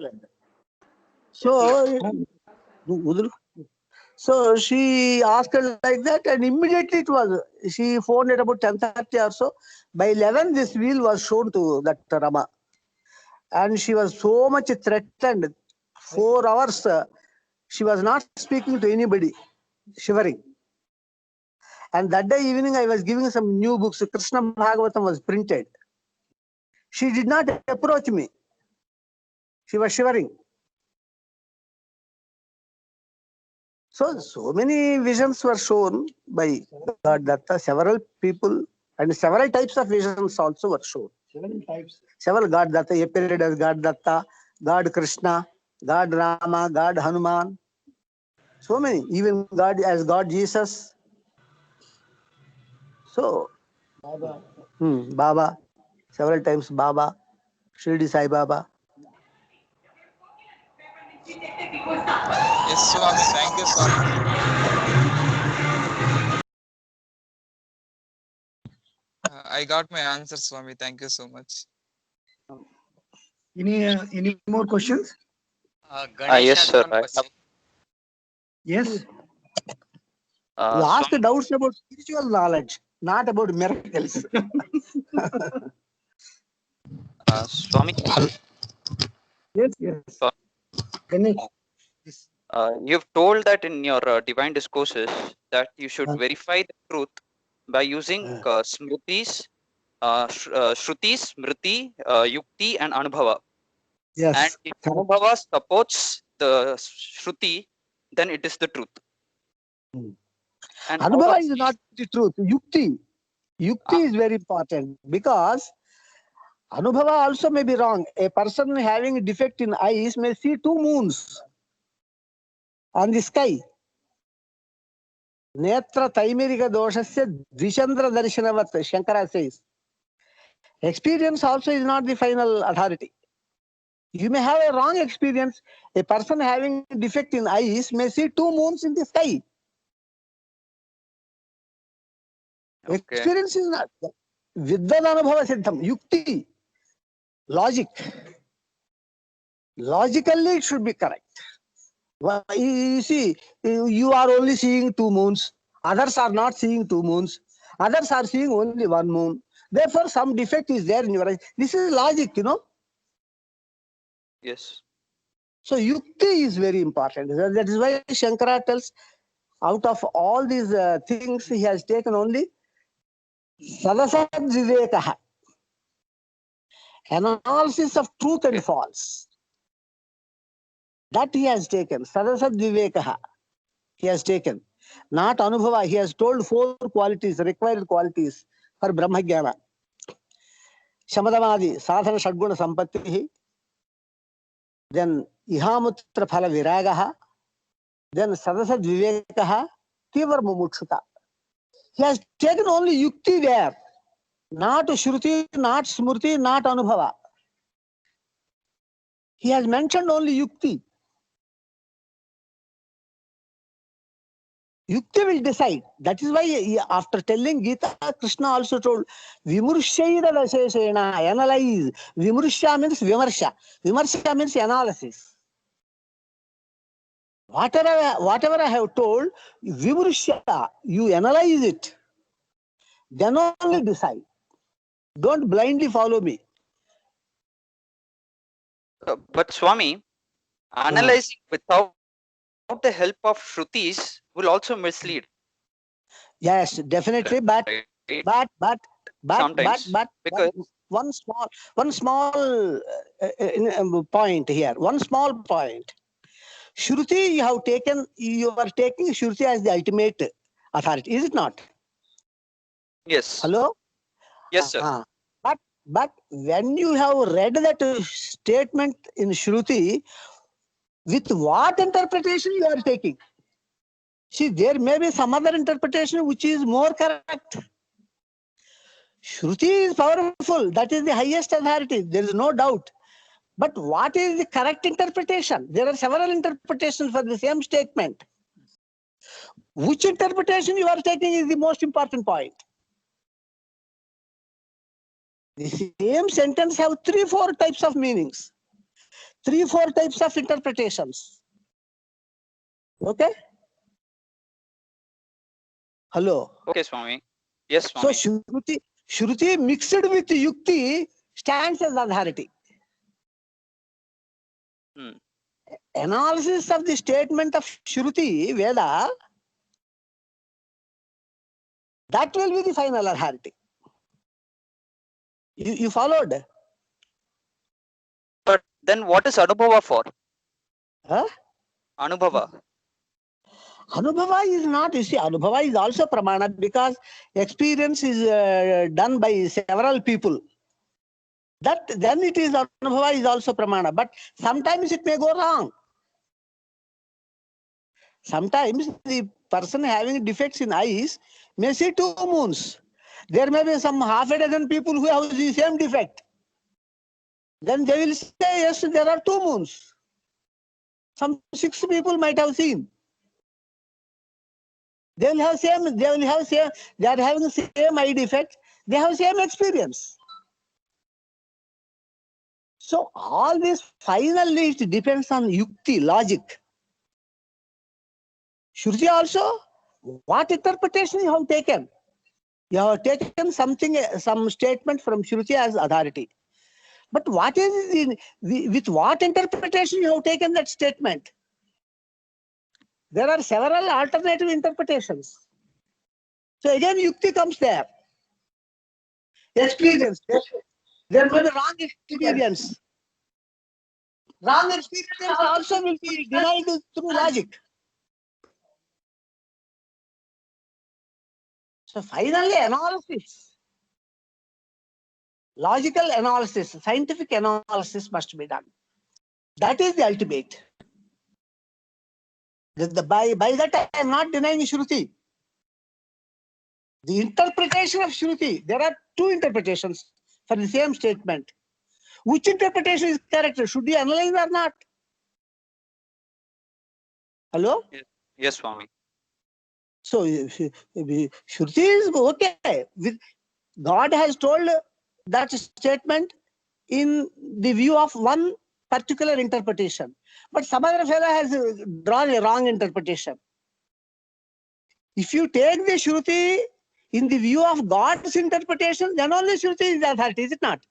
So she asked her like that, and immediately it was, she phoned at about 10:30 or so. By 11, this wheel was shown to that Rama. And she was so much threatened. 4 hours, she was not speaking to anybody, shivering. And that day evening, I was giving some new books. Krishna Bhagavatam was printed. She did not approach me. She was shivering. So many visions were shown by God Datta. Several people and several types of visions also were shown. Several types. Several God Datta appeared as God Datta, God Krishna, God Rama, God Hanuman. So many, even God as God Jesus. So, Baba, several times Baba, Shirdi Sai Baba. Yes, Swami. Thank you, Swami. I got my answer, Swami. Thank you so much. Any more questions? Yes, sir. Yes. You ask doubts about spiritual knowledge, not about miracles. Swami. Yes. You've told that in your divine discourses that you should verify the truth by using smritis, shrutis, smriti, yukti, and anubhava. Yes. And if anubhava supports the shruti, then it is the truth. And Anubhava is not the truth. Yukti is very important, because Anubhava also may be wrong. A person having a defect in eyes may see 2 moons on the sky. Netra Taimirika doshasya Dvishandra darshanavat, Shankara says. Experience also is not the final authority. You may have a wrong experience. A person having a defect in eyes may see 2 moons in the sky. Okay. Experience is not. Vidyan Anubhava Siddham, Yukti, logic. Logically it should be correct. You see, you are only seeing 2 moons. Others are not seeing 2 moons. Others are seeing only 1 moon. Therefore, some defect is there in your eyes. This is logic, Yes. So, yukti is very important. That is why Shankara tells, out of all these things, he has taken only sadasad vivekaha, analysis of truth and false. That he has taken. Sadasad vivekaha. He has taken. Not anubhava. He has told 4 qualities, required qualities for Brahmajnana. Shamadamadi, sadhana shadguna sampatti. Then ihamutra phala viragaha. Then sadasad vivekaha. Tivra mumukshuta. He has taken only yukti there. Not shruti, not smurti, not anubhava. He has mentioned only yukti. Yukti will decide. That is why after telling Gita, Krishna also told, Vimurshayira Raseshena, analyze. Vimursha means Vimarsha. Vimarsha means analysis. Whatever I have told, Vimursha, you analyze it. Then only decide. Don't blindly follow me. But Swami, analyzing without the help of Shrutis will also mislead. Yes, definitely, but Sometimes, because one small point here. One small point. Shruti, you are taking Shruti as the ultimate authority, is it not? Yes. Hello? Yes, sir. But when you have read that statement in Shruti, with what interpretation you are taking? See, there may be some other interpretation which is more correct. Shruti is powerful. That is the highest authority. There is no doubt. But what is the correct interpretation? There are several interpretations for the same statement. Which interpretation you are taking is the most important point. The same sentence have 3-4 types of meanings. 3-4 types of interpretations. Okay? Hello? Okay, Swami. Yes, Swami. So Shruti mixed with Yukti stands as authority. Analysis of the statement of Shruti, Veda, that will be the final authority. You followed? But then what is Anubhava for? Huh? Anubhava. Anubhava is not, you see, Anubhava is also Pramana because experience is done by several people. Then it is Anubhava is also Pramana. But sometimes it may go wrong. Sometimes the person having defects in eyes may see 2 moons. There may be some half a dozen people who have the same defect. Then they will say, yes, there are 2 moons. Some 6 people might have seen. They are having the same eye defect. They have same experience. So all this finally it depends on yukti, logic. Shruti also, what interpretation you have taken? You have taken some statement from Shruti as authority. But what is with what interpretation you have taken that statement? There are several alternative interpretations. So again, yukti comes there. Experience. There may be wrong experience. Wrong experience also will be denied through logic. So finally, analysis. Logical analysis, scientific analysis must be done. That is the ultimate. By that I am not denying Shruti. The interpretation of Shruti, there are 2 interpretations for the same statement. Which interpretation is correct? Should we analyze or not? Hello? Yes, Swami. So Shruti is okay. God has told that statement in the view of one particular interpretation. But some other fellow has drawn a wrong interpretation. If you take the Shruti in the view of God's interpretation, then only Shruti is the authority, is it not?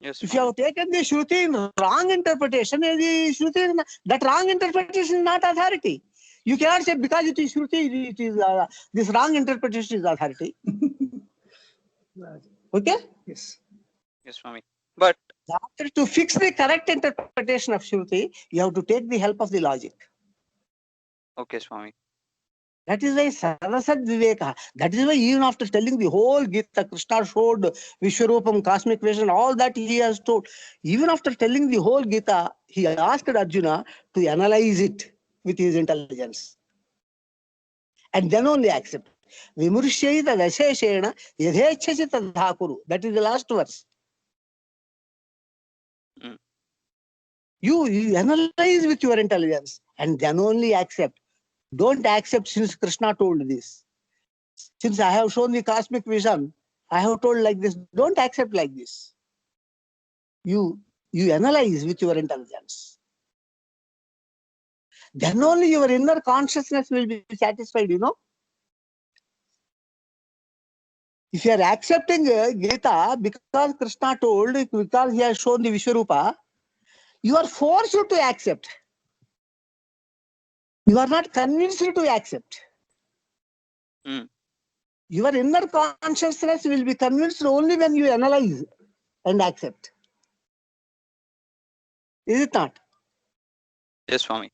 Yes. If you have taken the Shruti in wrong interpretation, the Shruti, that wrong interpretation is not authority. You cannot say because it is Shruti, it is this wrong interpretation is authority. Okay? Yes. Yes, Swami. But after to fix the correct interpretation of Shruti, you have to take the help of the logic. okay, Swami. That is why Sarasat Viveka. That is why even after telling the whole Gita, Krishna showed Vishwarupam, cosmic vision, all that he has told. Even after telling the whole Gita, he asked Arjuna to analyze it with his intelligence. And then only accept. Vimurshayita Vasheshena Yadhechasi Tadhakuru. That is the last verse. You analyze with your intelligence and then only accept. Don't accept since Krishna told this. Since I have shown the cosmic vision, I have told like this. Don't accept like this. You analyze with your intelligence. Then only your inner consciousness will be satisfied, you know. If you are accepting Gita because Krishna told, because he has shown the Vishwarupa, you are forced to accept. You are not convinced to accept. Your inner consciousness will be convinced only when you analyze and accept. Is it not? Yes, Swami.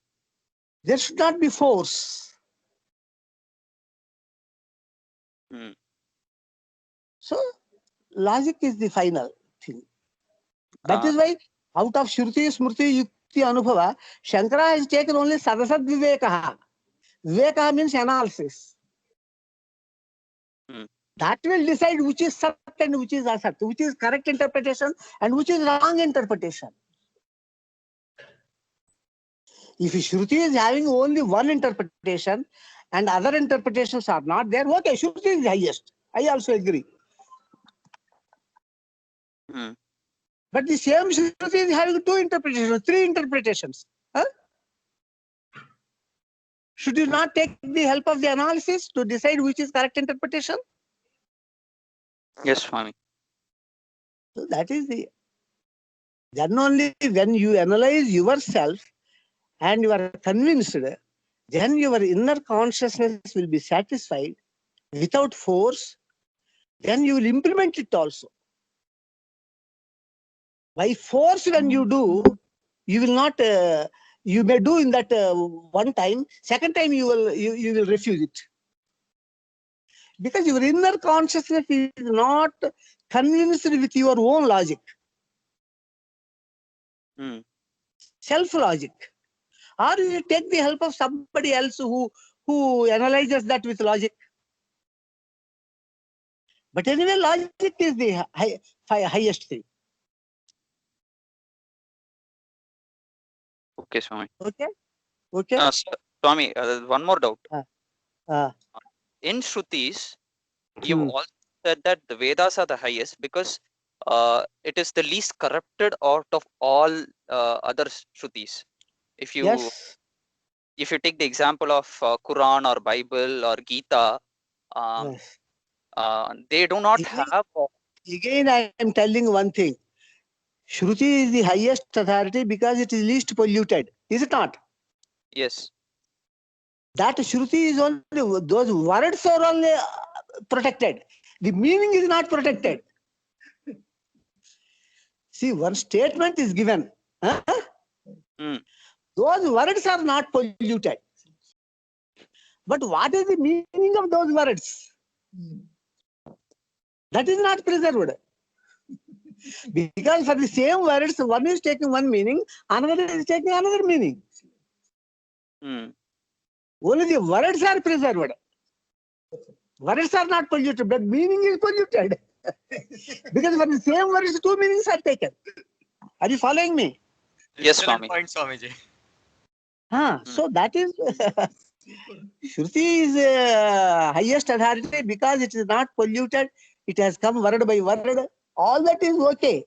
There should not be force. So, logic is the final thing. That is why out of Shruti, Smriti, Yukti, Anubhava, Shankara has taken only Sadasat Vivekaha. Vivekaha means analysis. That will decide which is Sat and which is Asat, which is correct interpretation and which is wrong interpretation. If Shruti is having only one interpretation and other interpretations are not there, okay, Shruti is highest. I also agree. But the same Shruti is having two interpretations, three interpretations. Huh? Should you not take the help of the analysis to decide which is correct interpretation? Yes, Swami. So that is the. Then only when you analyze yourself and you are convinced, then your inner consciousness will be satisfied without force. Then you will implement it also. By force, when you do, you will not. You may do in that one time. Second time, you will refuse it because your inner consciousness is not convinced with your own logic, self logic, or you take the help of somebody else who analyzes that with logic. But anyway, logic is the highest thing. Okay, Swami. Okay. Okay. Swami, one more doubt. In Shrutis, you also said that the Vedas are the highest because it is the least corrupted out of all other Shrutis. If you take the example of Quran or Bible or Gita, they do not have. Again, I am telling one thing. Shruti is the highest authority because it is least polluted. Is it not? Yes. That Shruti is only, those words are only protected. The meaning is not protected. See, one statement is given. Huh? Those words are not polluted. But what is the meaning of those words? That is not preserved. Because for the same words, one is taking one meaning, another is taking another meaning. Only the words are preserved. Words are not polluted, but meaning is polluted. Because for the same words, two meanings are taken. Are you following me? Yes, Swami. Point, Swamiji. So that is Shruti is highest authority because it is not polluted. It has come word by word. All that is okay.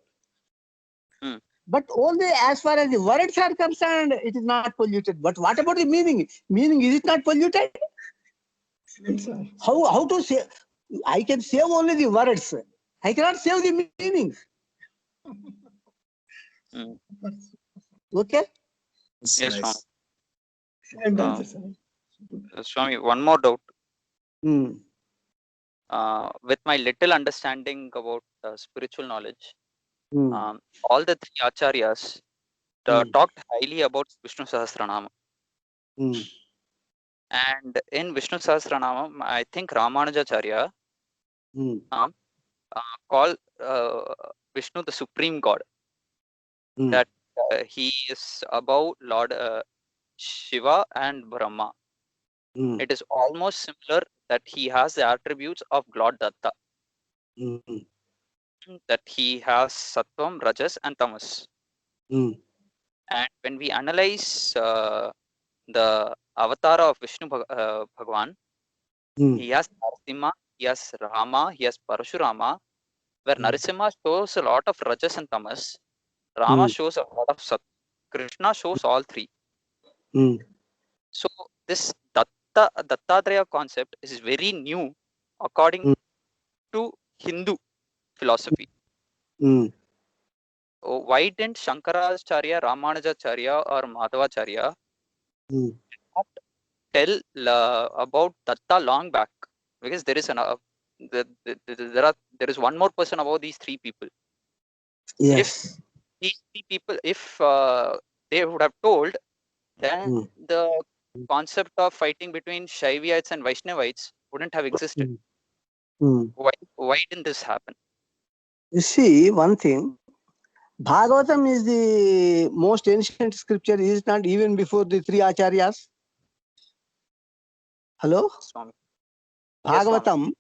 But only as far as the words are concerned, it is not polluted. But what about the meaning? Meaning, is it not polluted? How to say? I can save only the words. I cannot save the meaning. Okay? Yes, Swami. Nice. Swami, one more doubt. Hmm. With my little understanding about spiritual knowledge, Hmm. all the three acharyas talked highly about Vishnu Sahasranama. Hmm. And in Vishnu Sahasranama, I think Ramanujacharya called Vishnu the Supreme God. That he is above Lord Shiva and Brahma. It is almost similar that he has the attributes of Lord Datta. That he has Sattvam, Rajas, and Tamas. And when we analyze the avatar of Vishnu Bhagavan, he has Narasimha, he has Rama, he has Parashurama, where Narasimha shows a lot of Rajas and Tamas, Rama shows a lot of Sat, Krishna shows all three. So this Dattatreya concept is very new according to Hindu philosophy. Why didn't Shankaracharya, Ramanujacharya, or Madhavacharya not tell about Datta long back? Because there is there is one more person above these three people. Yes. If these three people, if they would have told, then the concept of fighting between Shaivites and Vaishnavites wouldn't have existed. Why didn't this happen? You see, one thing, Bhagavatam is the most ancient scripture, is it not, even before the three acharyas? Hello? Swami. Bhagavatam,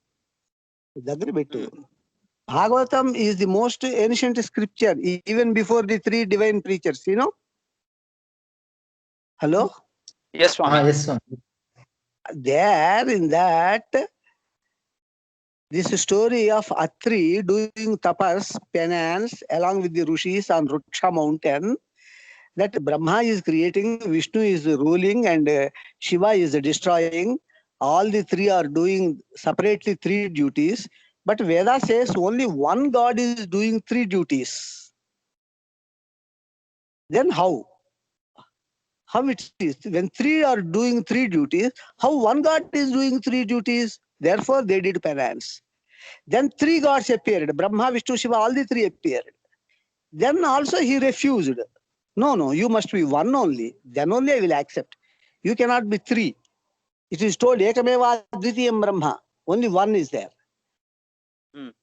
Bhagavatam is the most ancient scripture, even before the three divine preachers, you know? Hello? Yes, Swami. Yes, Swami. There, in that, this story of Atri doing tapas, penance, along with the rishis on Ruksha mountain, that Brahma is creating, Vishnu is ruling, and Shiva is destroying. All the three are doing separately three duties. But Veda says only one God is doing three duties. Then how? How it is? When three are doing three duties, how one God is doing three duties? Therefore, they did penance. Then three gods appeared. Brahma, Vishnu, Shiva, all the three appeared. Then also he refused. No, you must be one only. Then only I will accept. You cannot be three. It is told, Ekameva Dvitiyam Brahma. Only one is there.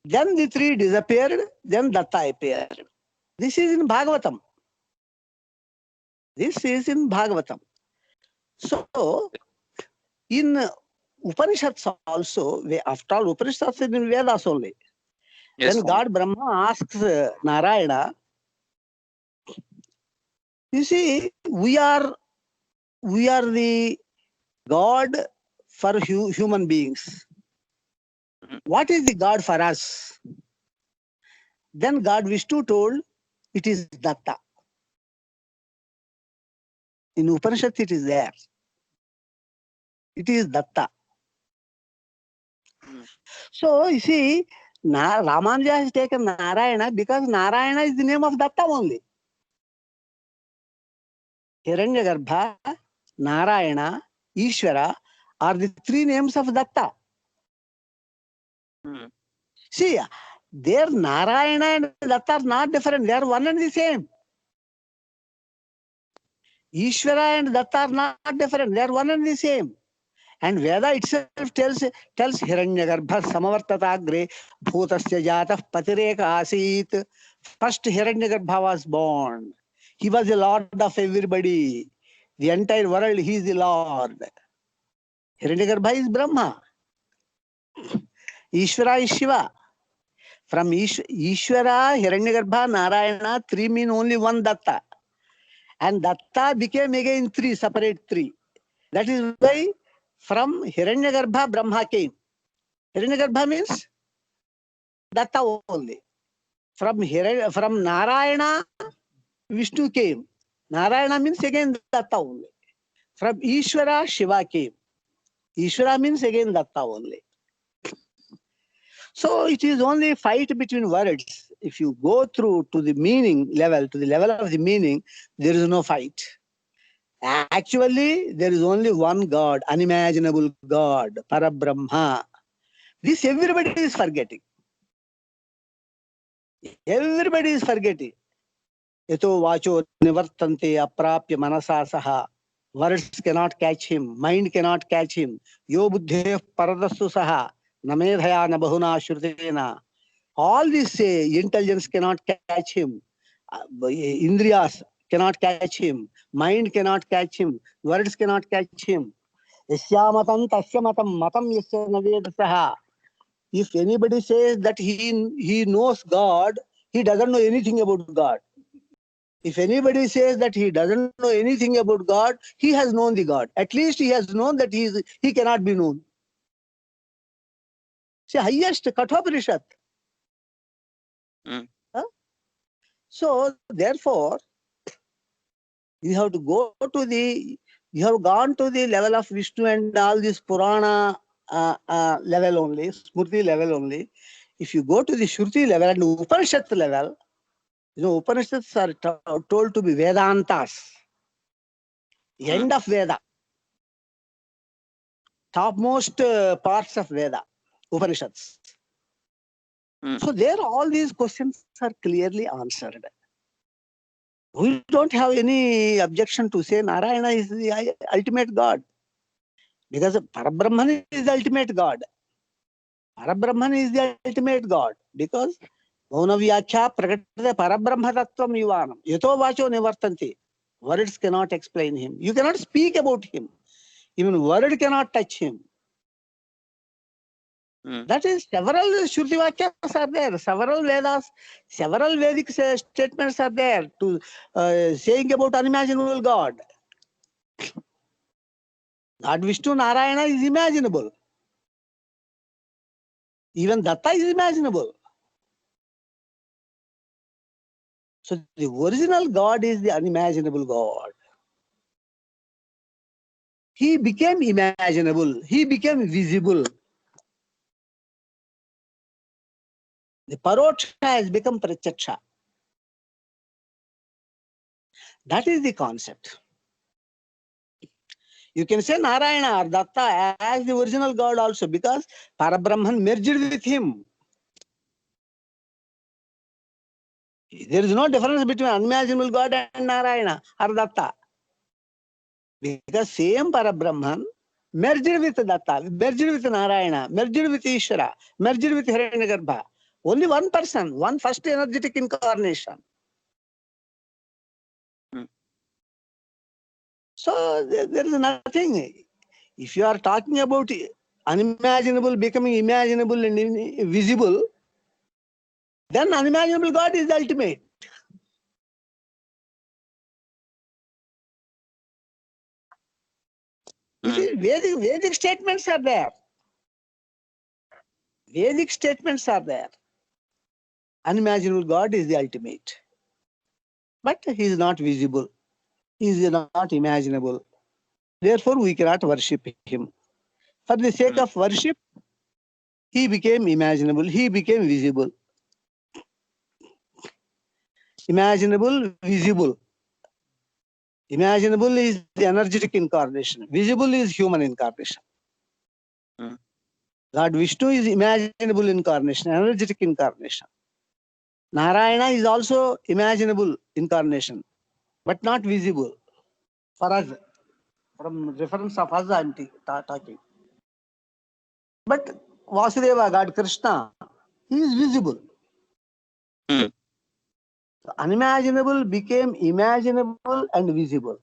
Then the three disappeared. Then Datta appeared. This is in Bhagavatam. This is in Bhagavatam. So, in Upanishads also, after all, Upanishads is in Vedas only. Yes, when God Brahma asks Narayana, you see, we are the God for human beings. What is the God for us? Then God Vishnu told, it is Datta. In Upanishad, it is there. It is Datta. So, you see, Ramanuja has taken Narayana because Narayana is the name of Datta only. Hiranyagarbha, Narayana, Ishvara are the three names of Datta. See, their Narayana and Datta are not different. They are one and the same. Ishvara and Datta are not different. They are one and the same. And Veda itself tells Hiranyagarbha Samavartatagre Bhutasya Jatah Patireka Asit. First Hiranyagarbha was born. He was the Lord of everybody. The entire world, he is the Lord. Hiranyagarbha is Brahma. Ishvara is Shiva. From Ishvara, Hiranyagarbha, Narayana, three mean only one Datta. And Datta became again three, separate three. That is why from Hiranyagarbha, Brahma came. Hiranyagarbha means Datta only. From Narayana, Vishnu came. Narayana means again Datta only. From Ishvara, Shiva came. Ishvara means again Datta only. So it is only a fight between words. If you go through to the meaning level, to the level of the meaning, there is no fight. Actually, there is only one God, unimaginable God, Parabrahma. This everybody is forgetting. Everybody is forgetting. Yato vacho nivartante aprapya manasa saha. Words cannot catch him. Mind cannot catch him. Yo buddhe paradastu saha. Namedhaya na bahuna shrutena. All this intelligence cannot catch him. Indriyas cannot catch him. Mind cannot catch him. Words cannot catch him. Yasyamatam tasyamatam matam yasya navedasaha. If anybody says that he knows God, he doesn't know anything about God. If anybody says that he doesn't know anything about God, he has known the God. At least he has known that he cannot be known. See, highest Kathopanishad. Huh? So, therefore, you have to go to you have gone to the level of Vishnu and all this Purana level only, Smriti level only. If you go to the Shruti level and Upanishad level, Upanishads are told to be Vedantas. End of Veda. Topmost parts of Veda, Upanishads. So there all these questions are clearly answered. We don't have any objection to say Narayana is the ultimate God. Because Parabrahman is the ultimate God. Parabrahman is the ultimate God. Because Maunavyakhya Prakatite Parabrahma Tattvam Yuvanam. Yato Vacho Nivartanti. Words cannot explain him. You cannot speak about him. Even word cannot touch him. That is, several Shruti Vakyas are there, several Vedas, several Vedic statements are there to saying about unimaginable God. God Vishnu Narayana is imaginable. Even Datta is imaginable. So the original God is the unimaginable God. He became imaginable. He became visible. The Paroksha has become Pratyaksha. That is the concept. You can say Narayana or Datta as the original God also because Parabrahman merged with him. There is no difference between unimaginable God and Narayana or Datta. Because same Parabrahman merged with Datta, merged with Narayana, merged with Ishvara, merged with Hiranyagarbha. Only one person, one first energetic incarnation. So there is nothing. If you are talking about unimaginable becoming imaginable and visible, then unimaginable God is the ultimate. Vedic statements are there. Vedic statements are there. Unimaginable God is the ultimate. But he is not visible. He is not imaginable. Therefore, we cannot worship him. For the sake of worship, he became imaginable. He became visible. Imaginable, visible. Imaginable is the energetic incarnation. Visible is human incarnation. Lord Vishnu is imaginable incarnation, energetic incarnation. Narayana is also imaginable incarnation, but not visible. For us, from reference of us, I am talking. But Vasudeva, God Krishna, he is visible. So unimaginable became imaginable and visible.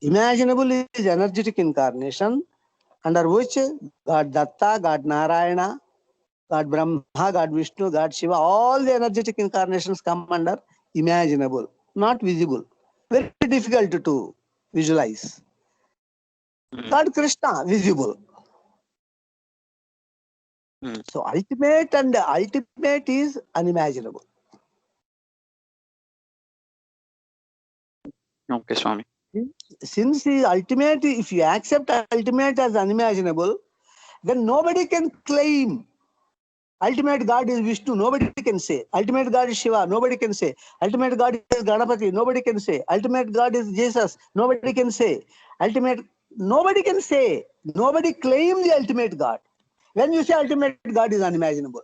Imaginable is energetic incarnation, under which God Datta, God Narayana, God Brahma, God Vishnu, God Shiva, all the energetic incarnations come under imaginable, not visible. Very difficult to visualize. God Krishna, visible. So ultimate and ultimate is unimaginable. Okay, Swami. Since the ultimate, if you accept ultimate as unimaginable, then nobody can claim ultimate God is Vishnu. Nobody can say. Ultimate God is Shiva. Nobody can say. Ultimate God is Ganapati. Nobody can say. Ultimate God is Jesus. Nobody can say. Nobody can say. Nobody claim the ultimate God. When you say ultimate God is unimaginable.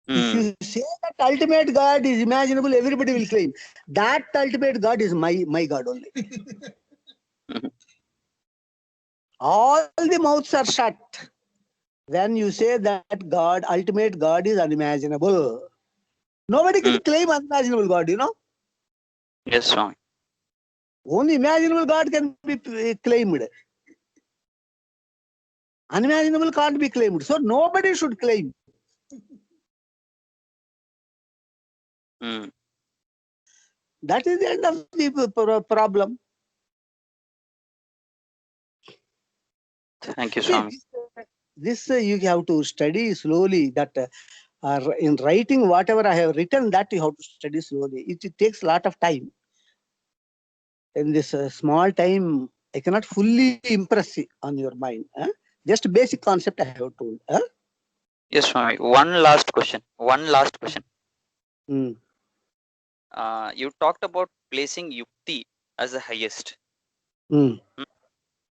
If you say that ultimate God is imaginable, everybody will claim that ultimate God is my God only. All the mouths are shut when you say that God, ultimate God is unimaginable. Nobody can claim unimaginable God, you know. Yes, Swami. Only imaginable God can be claimed. Unimaginable can't be claimed. So nobody should claim. That is the end of the problem. Thank you, Swami. This you have to study slowly. That in writing whatever I have written, that you have to study slowly. It takes a lot of time. In this small time, I cannot fully impress on your mind. Just basic concept I have told. Yes, Swami. One last question. You talked about placing Yukti as the highest.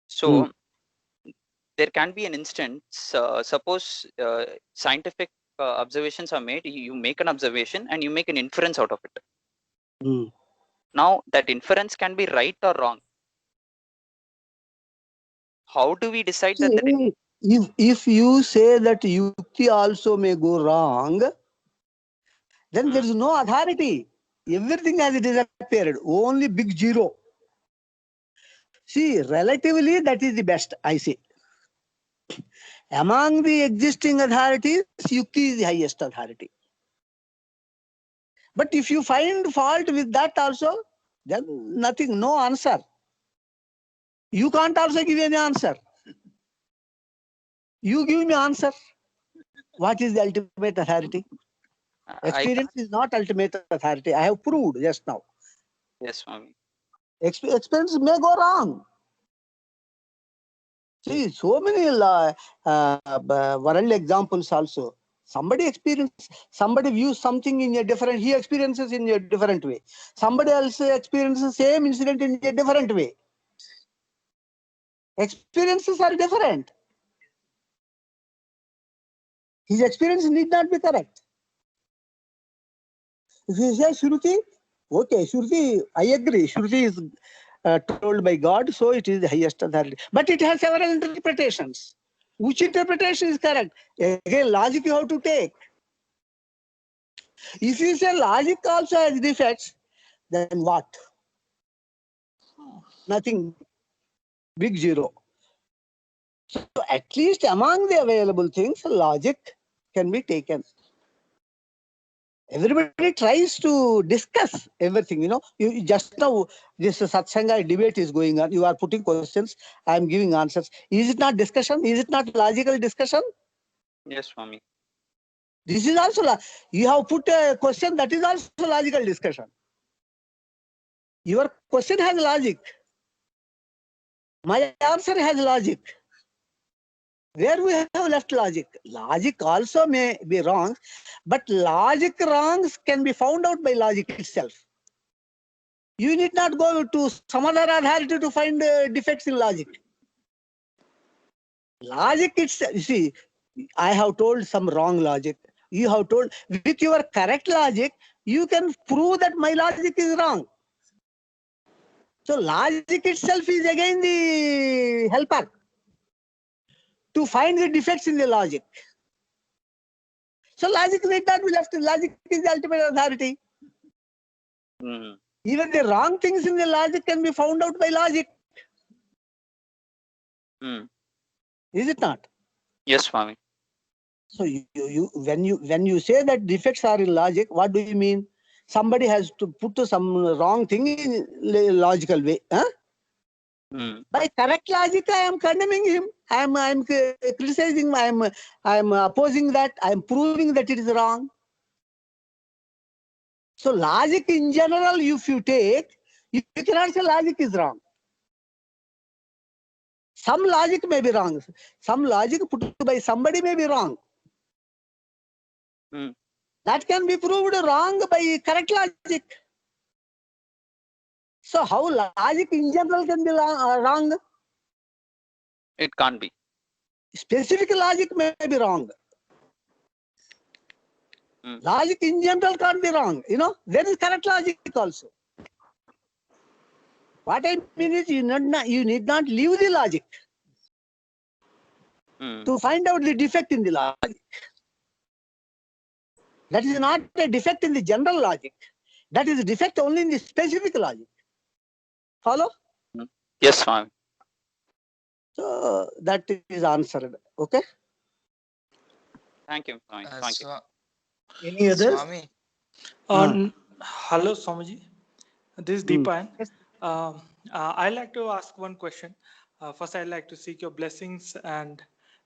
So there can be an instance, suppose scientific observations are made, you make an observation and you make an inference out of it. Now that inference can be right or wrong. How do we decide that? If you say that Yukti also may go wrong, then there is no authority. Everything has disappeared. Only big zero. See, relatively, that is the best, I say. Among the existing authorities, Yukti is the highest authority. But if you find fault with that also, then nothing, no answer. You can't also give any answer. You give me answer. What is the ultimate authority? Experience is not ultimate authority. I have proved just now. Yes, Swami. Experience may go wrong. See, so many world examples also. Somebody views something in a different, he experiences in a different way. Somebody else experiences the same incident in a different way. Experiences are different. His experience need not be correct. If you say Shruti, okay, Shruti, I agree. Shruti is told by God, so it is the highest authority. But it has several interpretations. Which interpretation is correct? Again, logic you have to take. If you say logic also has defects, then what? Nothing. Big zero. So at least among the available things, logic can be taken. Everybody tries to discuss everything, you know. You just now, this Satsanga debate is going on. You are putting questions, I am giving answers. Is it not discussion? Is it not logical discussion? Yes, Swami. This is also, you have put a question, that is also logical discussion. Your question has logic. My answer has logic. Where we have left logic? Logic also may be wrong, but logic wrongs can be found out by logic itself. You need not go to some other authority to find defects in logic. Logic itself, you see, I have told some wrong logic. You have told, with your correct logic, you can prove that my logic is wrong. So logic itself is again the helper to find the defects in the logic. So logic need not be left. Logic is the ultimate authority. Even the wrong things in the logic can be found out by logic. Is it not? Yes, Swami. So when you say that defects are in logic, what do you mean? Somebody has to put some wrong thing in logical way. Huh? By correct logic, I am condemning him. I am criticizing. I am opposing that. I am proving that it is wrong. So logic in general, if you take, You cannot say logic is wrong. Some logic may be wrong. Some logic put by somebody may be wrong. That can be proved wrong by correct logic. So how logic in general can be wrong? It can't be. Specific logic may be wrong. Logic in general can't be wrong. There is correct logic also. What I mean is you need not leave the logic to find out the defect in the logic. That is not a defect in the general logic. That is a defect only in the specific logic. Follow? Yes, Swami. So that is answered. Okay? Thank you, Swami. Thank you. Any others? Swami. Hello, Swamiji. This is Deepan. I'd like to ask one question. First, I'd like to seek your blessings. And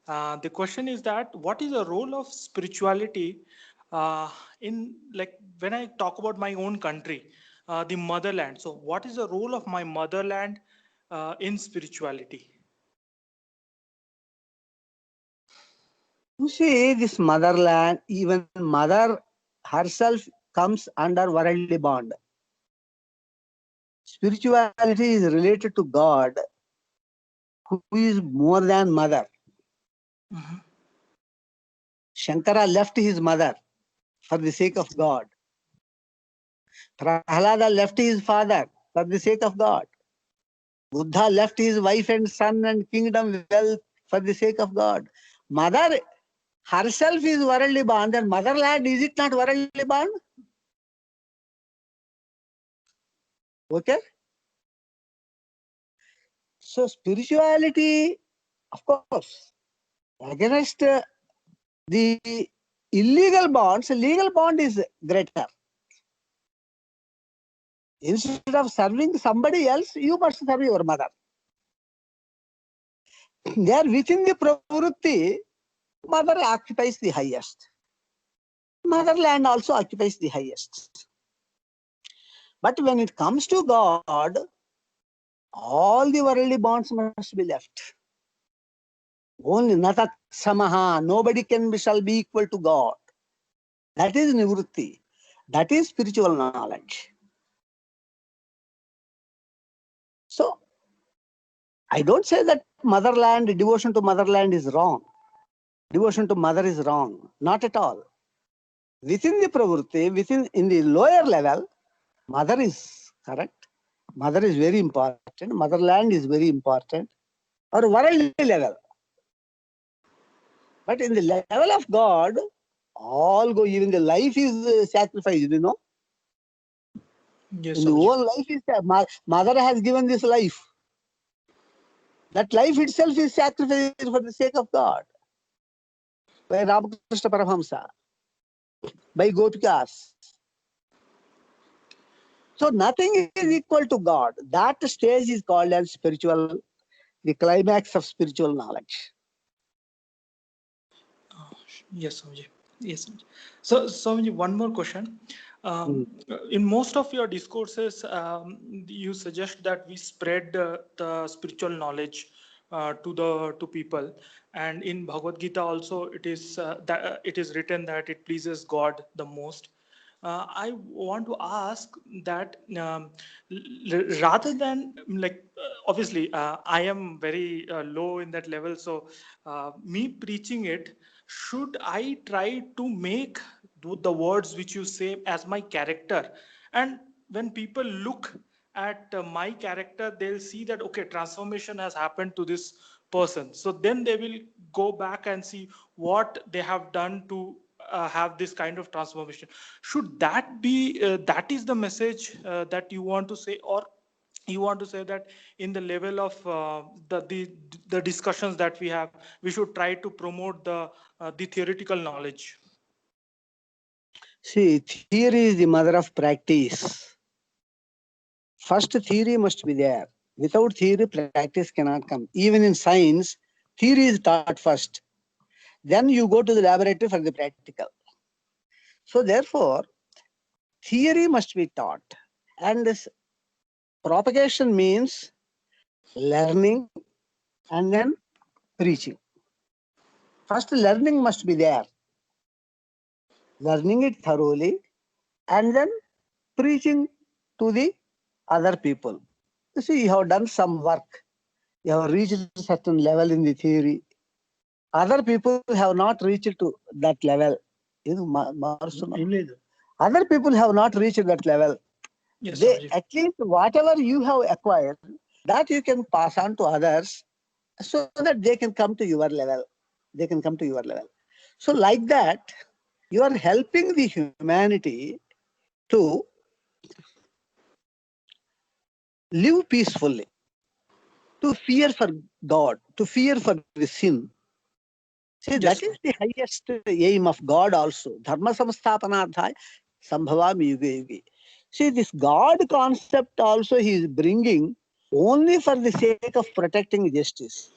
the question is that what is the role of spirituality in, like, when I talk about my own country, the motherland? So what is the role of my motherland in spirituality? You see, this motherland, even mother herself comes under worldly bond. Spirituality is related to God, who is more than mother. Shankara left his mother for the sake of God. Prahlada left his father for the sake of God. Buddha left his wife and son and kingdom wealth for the sake of God. Mother herself is worldly bond, and motherland, is it not worldly bond? Okay? So spirituality, of course, against the illegal bonds, legal bond is greater. Instead of serving somebody else, you must serve your mother. There within the pravrutti, mother occupies the highest. Motherland also occupies the highest. But when it comes to God, all the worldly bonds must be left. Only natat samaha, nobody shall be equal to God. That is nivrutti. That is spiritual knowledge. So, I don't say that motherland, devotion to motherland is wrong. Devotion to mother is wrong. Not at all. Within the pravrutti, in the lower level, mother is correct. Mother is very important. Motherland is very important. Or worldly level. But in the level of God, all go, even the life is sacrificed, Yes, in the whole life is, mother has given this life. That life itself is sacrificed for the sake of God. By Ramakrishna Paramahamsa, by Gopikas. So nothing is equal to God. That stage is called as spiritual, the climax of spiritual knowledge. Yes, Swamiji. Yes, Swamiji. So, Swamiji, one more question. In most of your discourses, you suggest that we spread the spiritual knowledge to people, and in Bhagavad Gita also it is that it is written that it pleases God the most. I want to ask that rather than obviously I am very low in that level, so me preaching it, should I try to make the words which you say as my character? And when people look at my character, they'll see that, okay, transformation has happened to this person. So then they will go back and see what they have done to have this kind of transformation. Should that be, that is the message that you want to say, or you want to say that in the level of the discussions that we have, we should try to promote the theoretical knowledge? See, theory is the mother of practice. First, theory must be there. Without theory, practice cannot come. Even in science, theory is taught first. Then you go to the laboratory for the practical. So therefore, theory must be taught. And this Propagation means learning and then preaching. First, learning must be there. Learning it thoroughly and then preaching to the other people. You see, you have done some work. You have reached a certain level in the theory. Other people have not reached to that level. You know, other people have not reached that level. Yes, They Swamiji. at least whatever you have acquired, that you can pass on to others so that they can come to your level. They can come to your level. So like that, you are helping the humanity to live peacefully, to fear for God, to fear for the sin. See, Yes, that is the highest aim of God also. Dharma samsthapanarthaya sambhavami yuge yuge. See, this God concept also he is bringing only for the sake of protecting justice.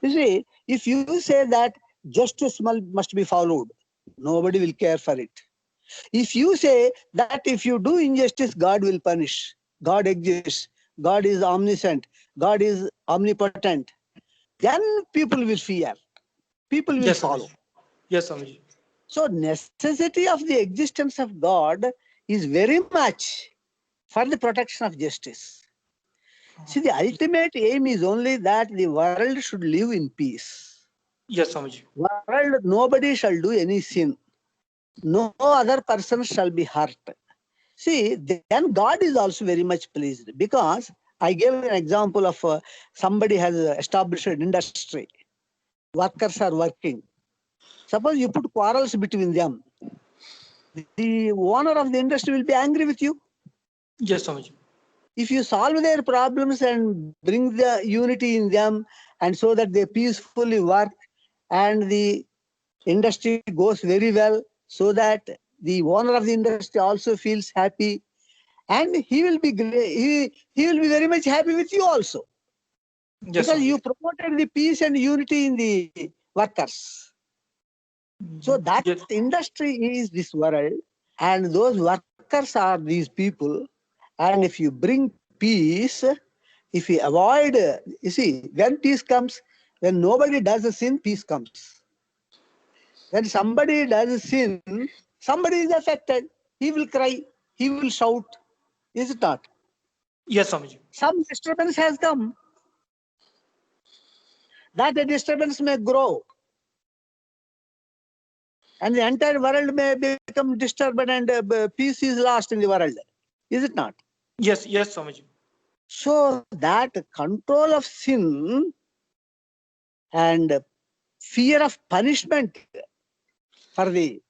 You see, if you say that justice must be followed, nobody will care for it. If you say that if you do injustice, God will punish, God exists, God is omniscient, God is omnipotent, then people will fear, people will yes, follow. Swamiji. Yes, Swamiji. So necessity of the existence of God is very much for the protection of justice. See, the ultimate aim is only that the world should live in peace. Yes, Swamiji. World, nobody shall do any sin. No other person shall be hurt. See, then God is also very much pleased because I gave an example of somebody has established an industry. Workers are working. Suppose you put quarrels between them. The owner of the industry will be angry with you. Yes, Swamiji. If you solve their problems and bring the unity in them and so that they peacefully work and the industry goes very well so that the owner of the industry also feels happy and he will be he will be very much happy with you also Yes, because you Swamiji. promoted the peace and unity in the workers. So that Yes. industry is this world and those workers are these people. And if you bring peace, if you avoid, you see, when peace comes, when nobody does a sin, peace comes. When somebody does a sin, somebody is affected. He will cry, he will shout. Is it not? Yes, Swamiji. Some disturbance has come. That the disturbance may grow. And the entire world may become disturbed and peace is lost in the world. Is it not? Yes, yes, Swamiji. So that control of sin and fear of punishment for the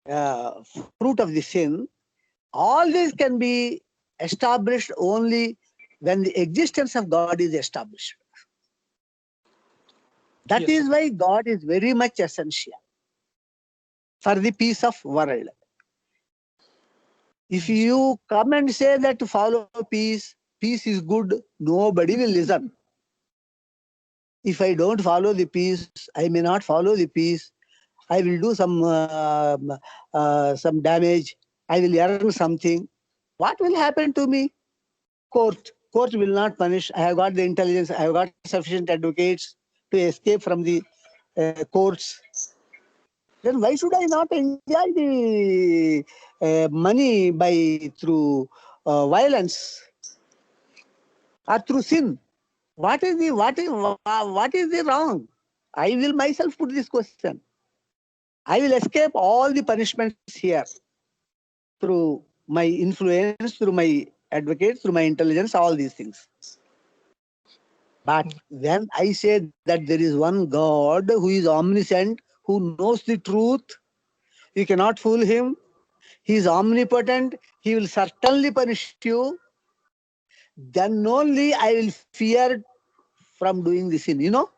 fruit of the sin, all this can be established only when the existence of God is established. That Yes, is why God is very much essential for the peace of world. If you come and say that to follow peace, peace is good, nobody will listen. If I don't follow the peace, I may not follow the peace. I will do some damage. I will earn something. What will happen to me? Court will not punish. I have got the intelligence. I have got sufficient advocates to escape from the courts. Then why should I not enjoy the money through violence or through sin? What is the wrong? I will myself put this question. I will escape all the punishments here through my influence, through my advocates, through my intelligence, all these things. But when I say that there is one God who is omniscient, who knows the truth, you cannot fool him. He is omnipotent. He will certainly punish you. Then only I will fear from doing the sin. You know?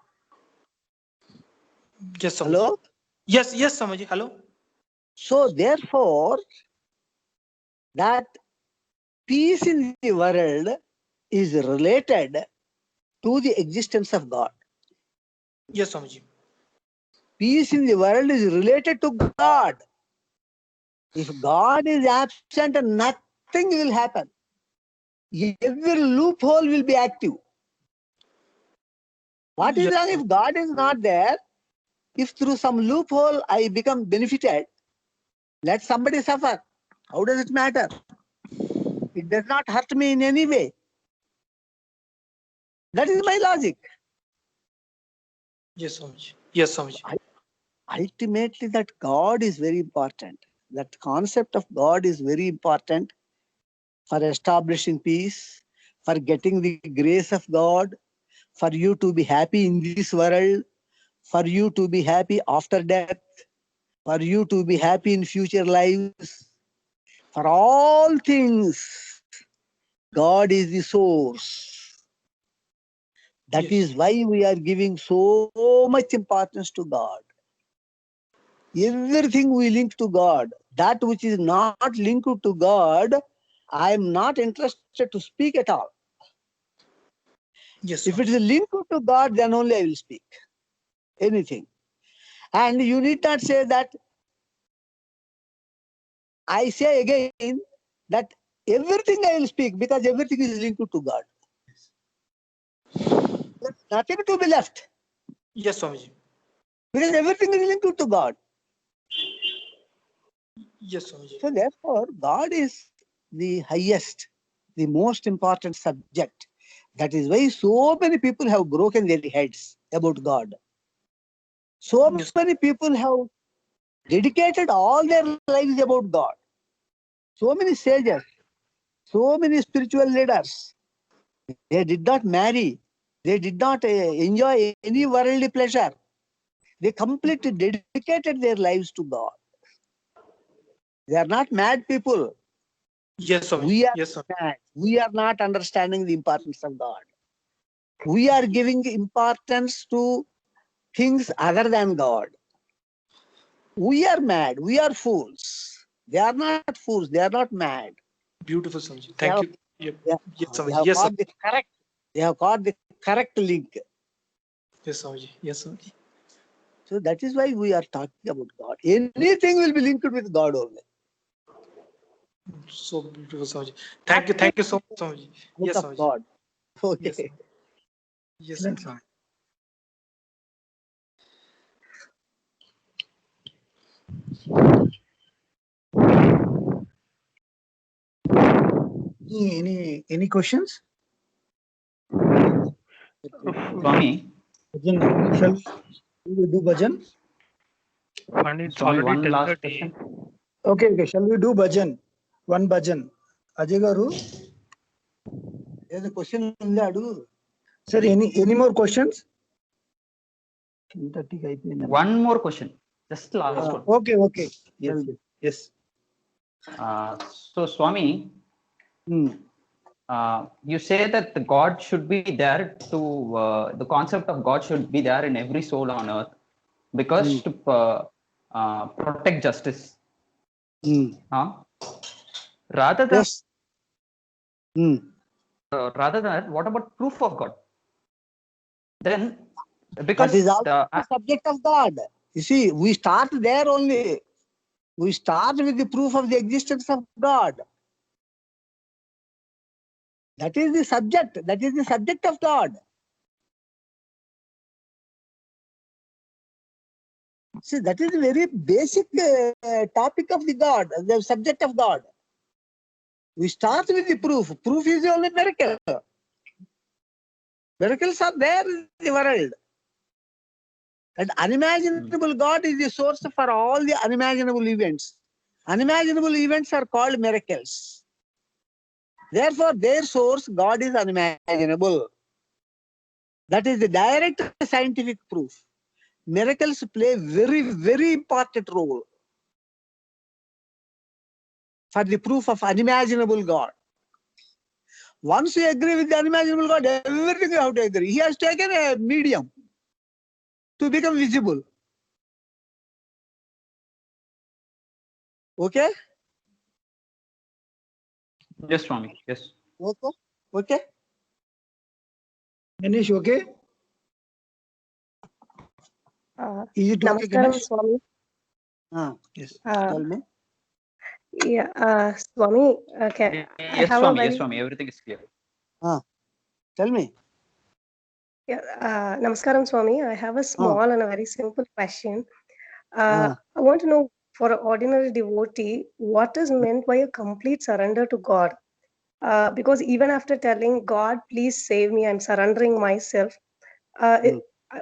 Yes, Swamiji. Hello? Yes, yes, Swamiji. Hello. So therefore, that peace in the world is related to the existence of God. Yes, Swamiji. Peace in the world is related to God. If God is absent, nothing will happen. every loophole will be active. What is wrong if God is not there? If through some loophole I become benefited, let somebody suffer. How does it matter? It does not hurt me in any way. That is my logic. Yes, Swamiji. Yes, Swamiji. Ultimately, that God is very important. That concept of God is very important for establishing peace, for getting the grace of God, for you to be happy in this world, for you to be happy after death, for you to be happy in future lives. For all things, God is the source. That is why we are giving so much importance to God. Everything we link to God. That which is not linked to God, I am not interested to speak at all. Yes, if it is linked to God, then only I will speak anything. And you need not say that. I say again that everything I will speak because everything is linked to God. There's nothing to be left. Yes, Swamiji. Because everything is linked to God. Yes, Swamiji. So therefore, God is the highest, the most important subject. That is why so many people have broken their heads about God. So many people have dedicated all their lives about God. So many sages, so many spiritual leaders, they did not marry. They did not enjoy any worldly pleasure. They completely dedicated their lives to God. They are not mad people. Yes, Swamiji. We are Yes, mad. We are not understanding the importance of God. We are giving importance to things other than God. We are mad. We are fools. They are not fools. They are not mad. Beautiful, Swamiji. Thank you. Yep. They Yes, have Swamiji. Yes, got the correct. They have got the correct link. Yes, Swamiji. Yes, Swamiji. So that is why we are talking about God. Anything will be linked with God only. So beautiful, Swamiji. Thank you so much, Swamiji. Yes, Out of Swamiji. God. Okay. Yes, yes, Excellent, Swamiji. Any questions? Swami, Bhajan, shall we do bhajan? And it's Swami, already one last 10:30. question. Okay. Shall we do bhajan? One bhajan. Ajay garu. There's a question in the Sir, any more questions? One more question. Just last one. Okay. Yes. So, Swami, you say that the God should be there to the concept of God should be there in every soul on earth because to protect justice. Rather than rather than what about proof of God? Then because that is also the subject of God. You see, we start there only. We start with the proof of the existence of God. That is the subject. That is the subject of God. See, that is the very basic topic of the God, the subject of God. We start with the proof. Proof is the only miracle. Miracles are there in the world. And unimaginable God is the source for all the unimaginable events. Unimaginable events are called miracles. Therefore, their source, God, is unimaginable. That is the direct scientific proof. Miracles play very, very important role for the proof of unimaginable God. Once you agree with the unimaginable God, everything you have to agree. He has taken a medium to become visible. Okay? yes, Swami. Yes. Okay? Ganesh, okay? Is it okay, Namaskaram, Ganesh? Swami. Yes. Tell me. Yeah, Swami, I Yes, have a Swami. Yes, very Swami. Everything is clear. Tell me. yeah, Namaskaram, Swami. I have a small and a very simple question. I want to know for an ordinary devotee, what is meant by a complete surrender to God? Because even after telling God, please save me, I'm surrendering myself,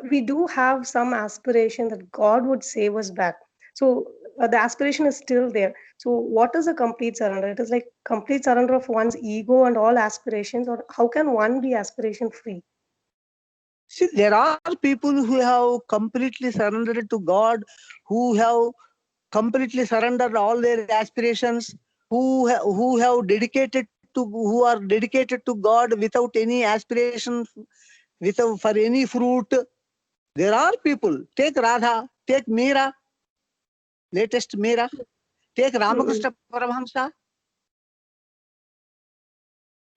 we do have some aspiration that God would save us back. So the aspiration is still there. So what is a complete surrender? It is like complete surrender of one's ego and all aspirations, or how can one be aspiration free? See, there are people who have completely surrendered to God, who have completely surrendered all their aspirations, who have dedicated to, who are dedicated to God without any aspiration, without for any fruit. There are people. Take Radha, take Meera, latest Meera, take Ramakrishna Paramahamsa.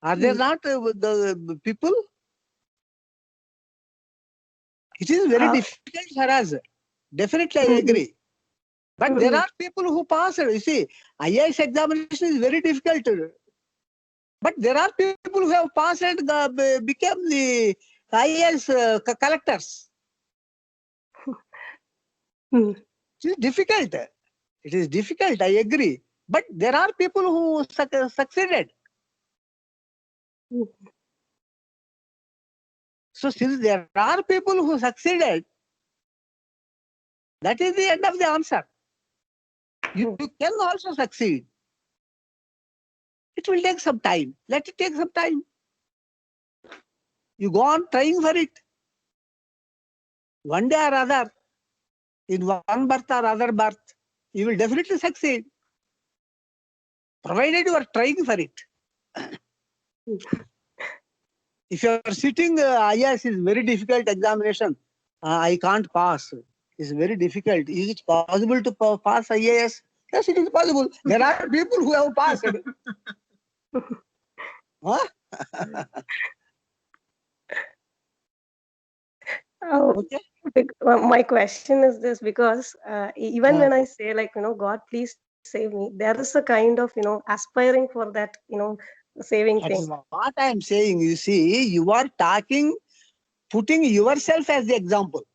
Are there not the people? It is very difficult for us. Definitely, I agree. But there are people who pass it. You see, IAS examination is very difficult. But there are people who have passed and become the IAS collectors. It is difficult. It is difficult, I agree. But there are people who succeeded. So since there are people who succeeded, that is the end of the answer. You can also succeed. It will take some time. Let it take some time. You go on trying for it. One day or other, in one birth or other birth, you will definitely succeed. Provided you are trying for it. If you are sitting, IAS is very difficult examination. I can't pass. It's very difficult. Is it possible to pass IAS? Yes, it is possible. There are people who have passed. Huh? Okay. My question is this, because even when I say, like, God, please save me, there is a kind of, aspiring for that, saving That thing. is what I am saying. You see, you are putting yourself as the example.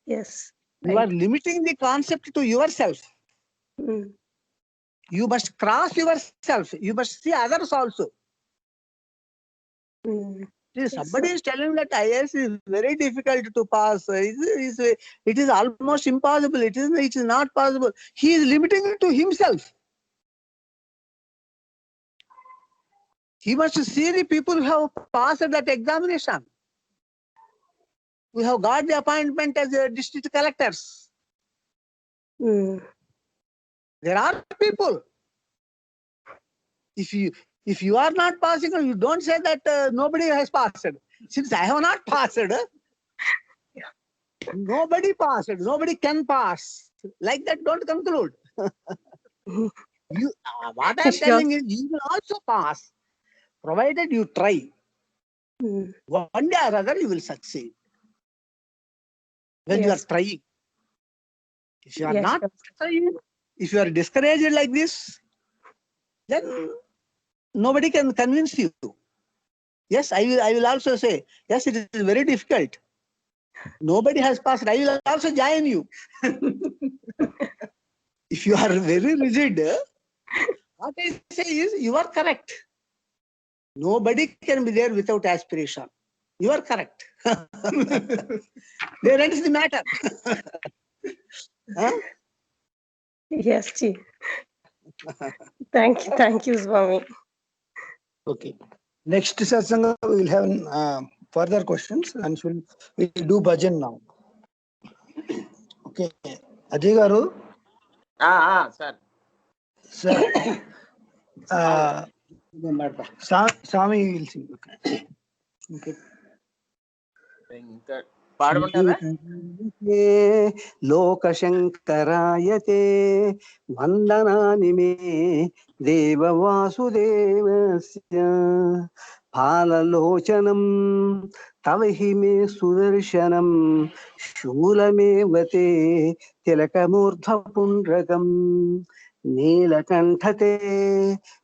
Yes. You are limiting the concept to yourself. You must cross yourself. You must see others also. See, somebody is telling that IAS is very difficult to pass. It is almost impossible. It is not possible. He is limiting it to himself. He must see the people who have passed that examination. We have got the appointment as district collectors. There are people. If you are not passing, you don't say that nobody has passed. Since I have not passed, nobody passed. Nobody can pass. Like that, don't conclude. What I am telling is, you will also pass, provided you try. One day or other, you will succeed. When you are trying. If you are not trying, if you are discouraged like this, then nobody can convince you. Yes, I will also say, yes, it is very difficult. Nobody has passed. I will also join you. If you are very rigid, what I say is, you are correct. Nobody can be there without aspiration. You are correct. There ends the matter. Huh? Yes, Ji. Thank you, Swami. Okay. Next satsanga we will have further questions and we'll do bhajan now. Okay. Ajay garu. Sir. Sir. Swami will sing. Okay. Okay. लोकशङ्करायते वन्दनानि मे देववासुदेवस्य फाललोचनं तव हि मे सुदर्शनं शूलमेव ते तिलकमूर्धपुण्ड्रकम् नीलकण्ठते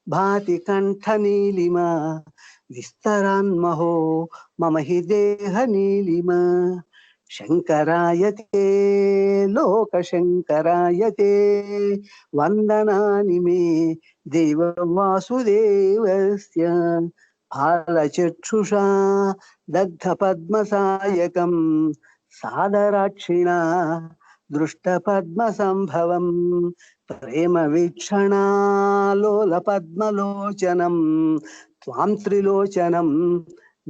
भाति कण्ठनीलिमा विस्तरान्महो मम हि देहनीलिमा शङ्करायते लोकशङ्करायते वन्दनानि मे देववासुदेवस्य फालचक्षुषा दग्धपद्मसायकं सादराक्षिणा दृष्टपद्मसम्भवम् प्रेमवीक्षणा लोलपद्मलोचनं त्वां त्रिलोचनं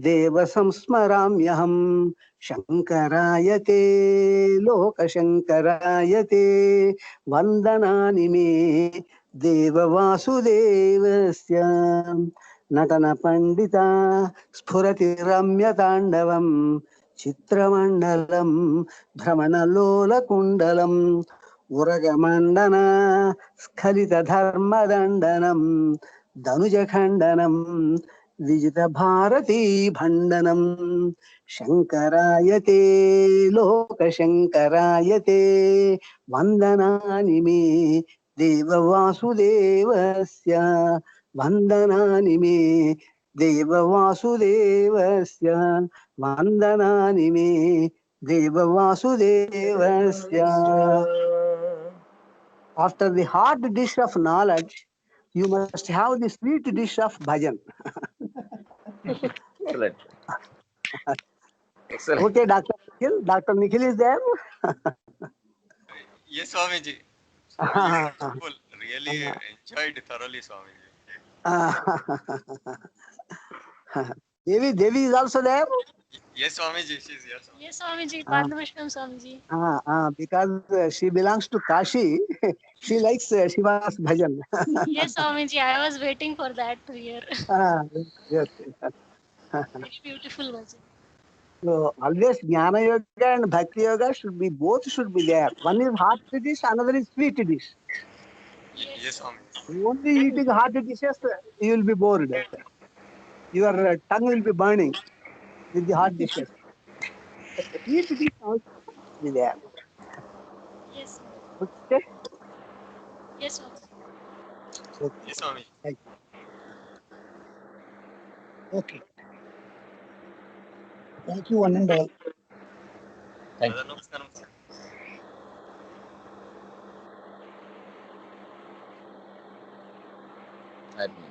देवसंस्मराम्यहम् शङ्करायते लोकशङ्करायते वन्दनानि मे देववासुदेवस्य नटनपण्डिता स्फुरति रम्यताण्डवम् चित्रमण्डलं भ्रमणलोलकुण्डलम् उरगमण्डन स्खलितधर्मदण्डनं धनुजखण्डनं विजितभारतीभण्डनं शङ्करायते लोकशङ्करायते वन्दनानि मे देववासुदेवस्य वन्दनानि मे देववासुदेवस्य वन्दनानि मे देववासुदेवस्य. After the hard dish of knowledge, you must have the sweet dish of bhajan. Excellent. Excellent. Okay, Dr. Nikhil. Dr. Nikhil is there? Yes, Swamiji. Beautiful. Really enjoyed thoroughly, Swamiji. Devi is also there? Yes, Swamiji. She's here. Yes, Swamiji. Padnamashram, Swamiji. Because she belongs to Kashi, she likes Shiva's bhajan. Yes, Swamiji. I was waiting for that to hear. Yes. Very beautiful bhajan. So always Jnana Yoga and Bhakti Yoga both should be there. One is hot dish, another is sweet dish. Yes, Swamiji. Only eating hot dishes, you will be bored. Your tongue will be burning with the hot dishes. Sweet dish also should be there. Yes. Okay. Yes, Swamiji. Okay. Yes, Swamiji. Thank you. Okay. Thank you, one and all. Thank you. Namaskaram, sir. Admin.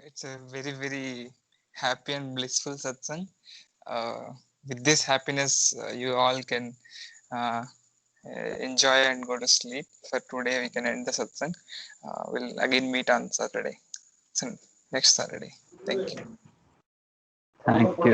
It's a very, very happy and blissful satsang. With this happiness, you all can enjoy and go to sleep. For today, we can end the satsang. We'll again meet on Saturday. So next Saturday. Thank you. Thank you.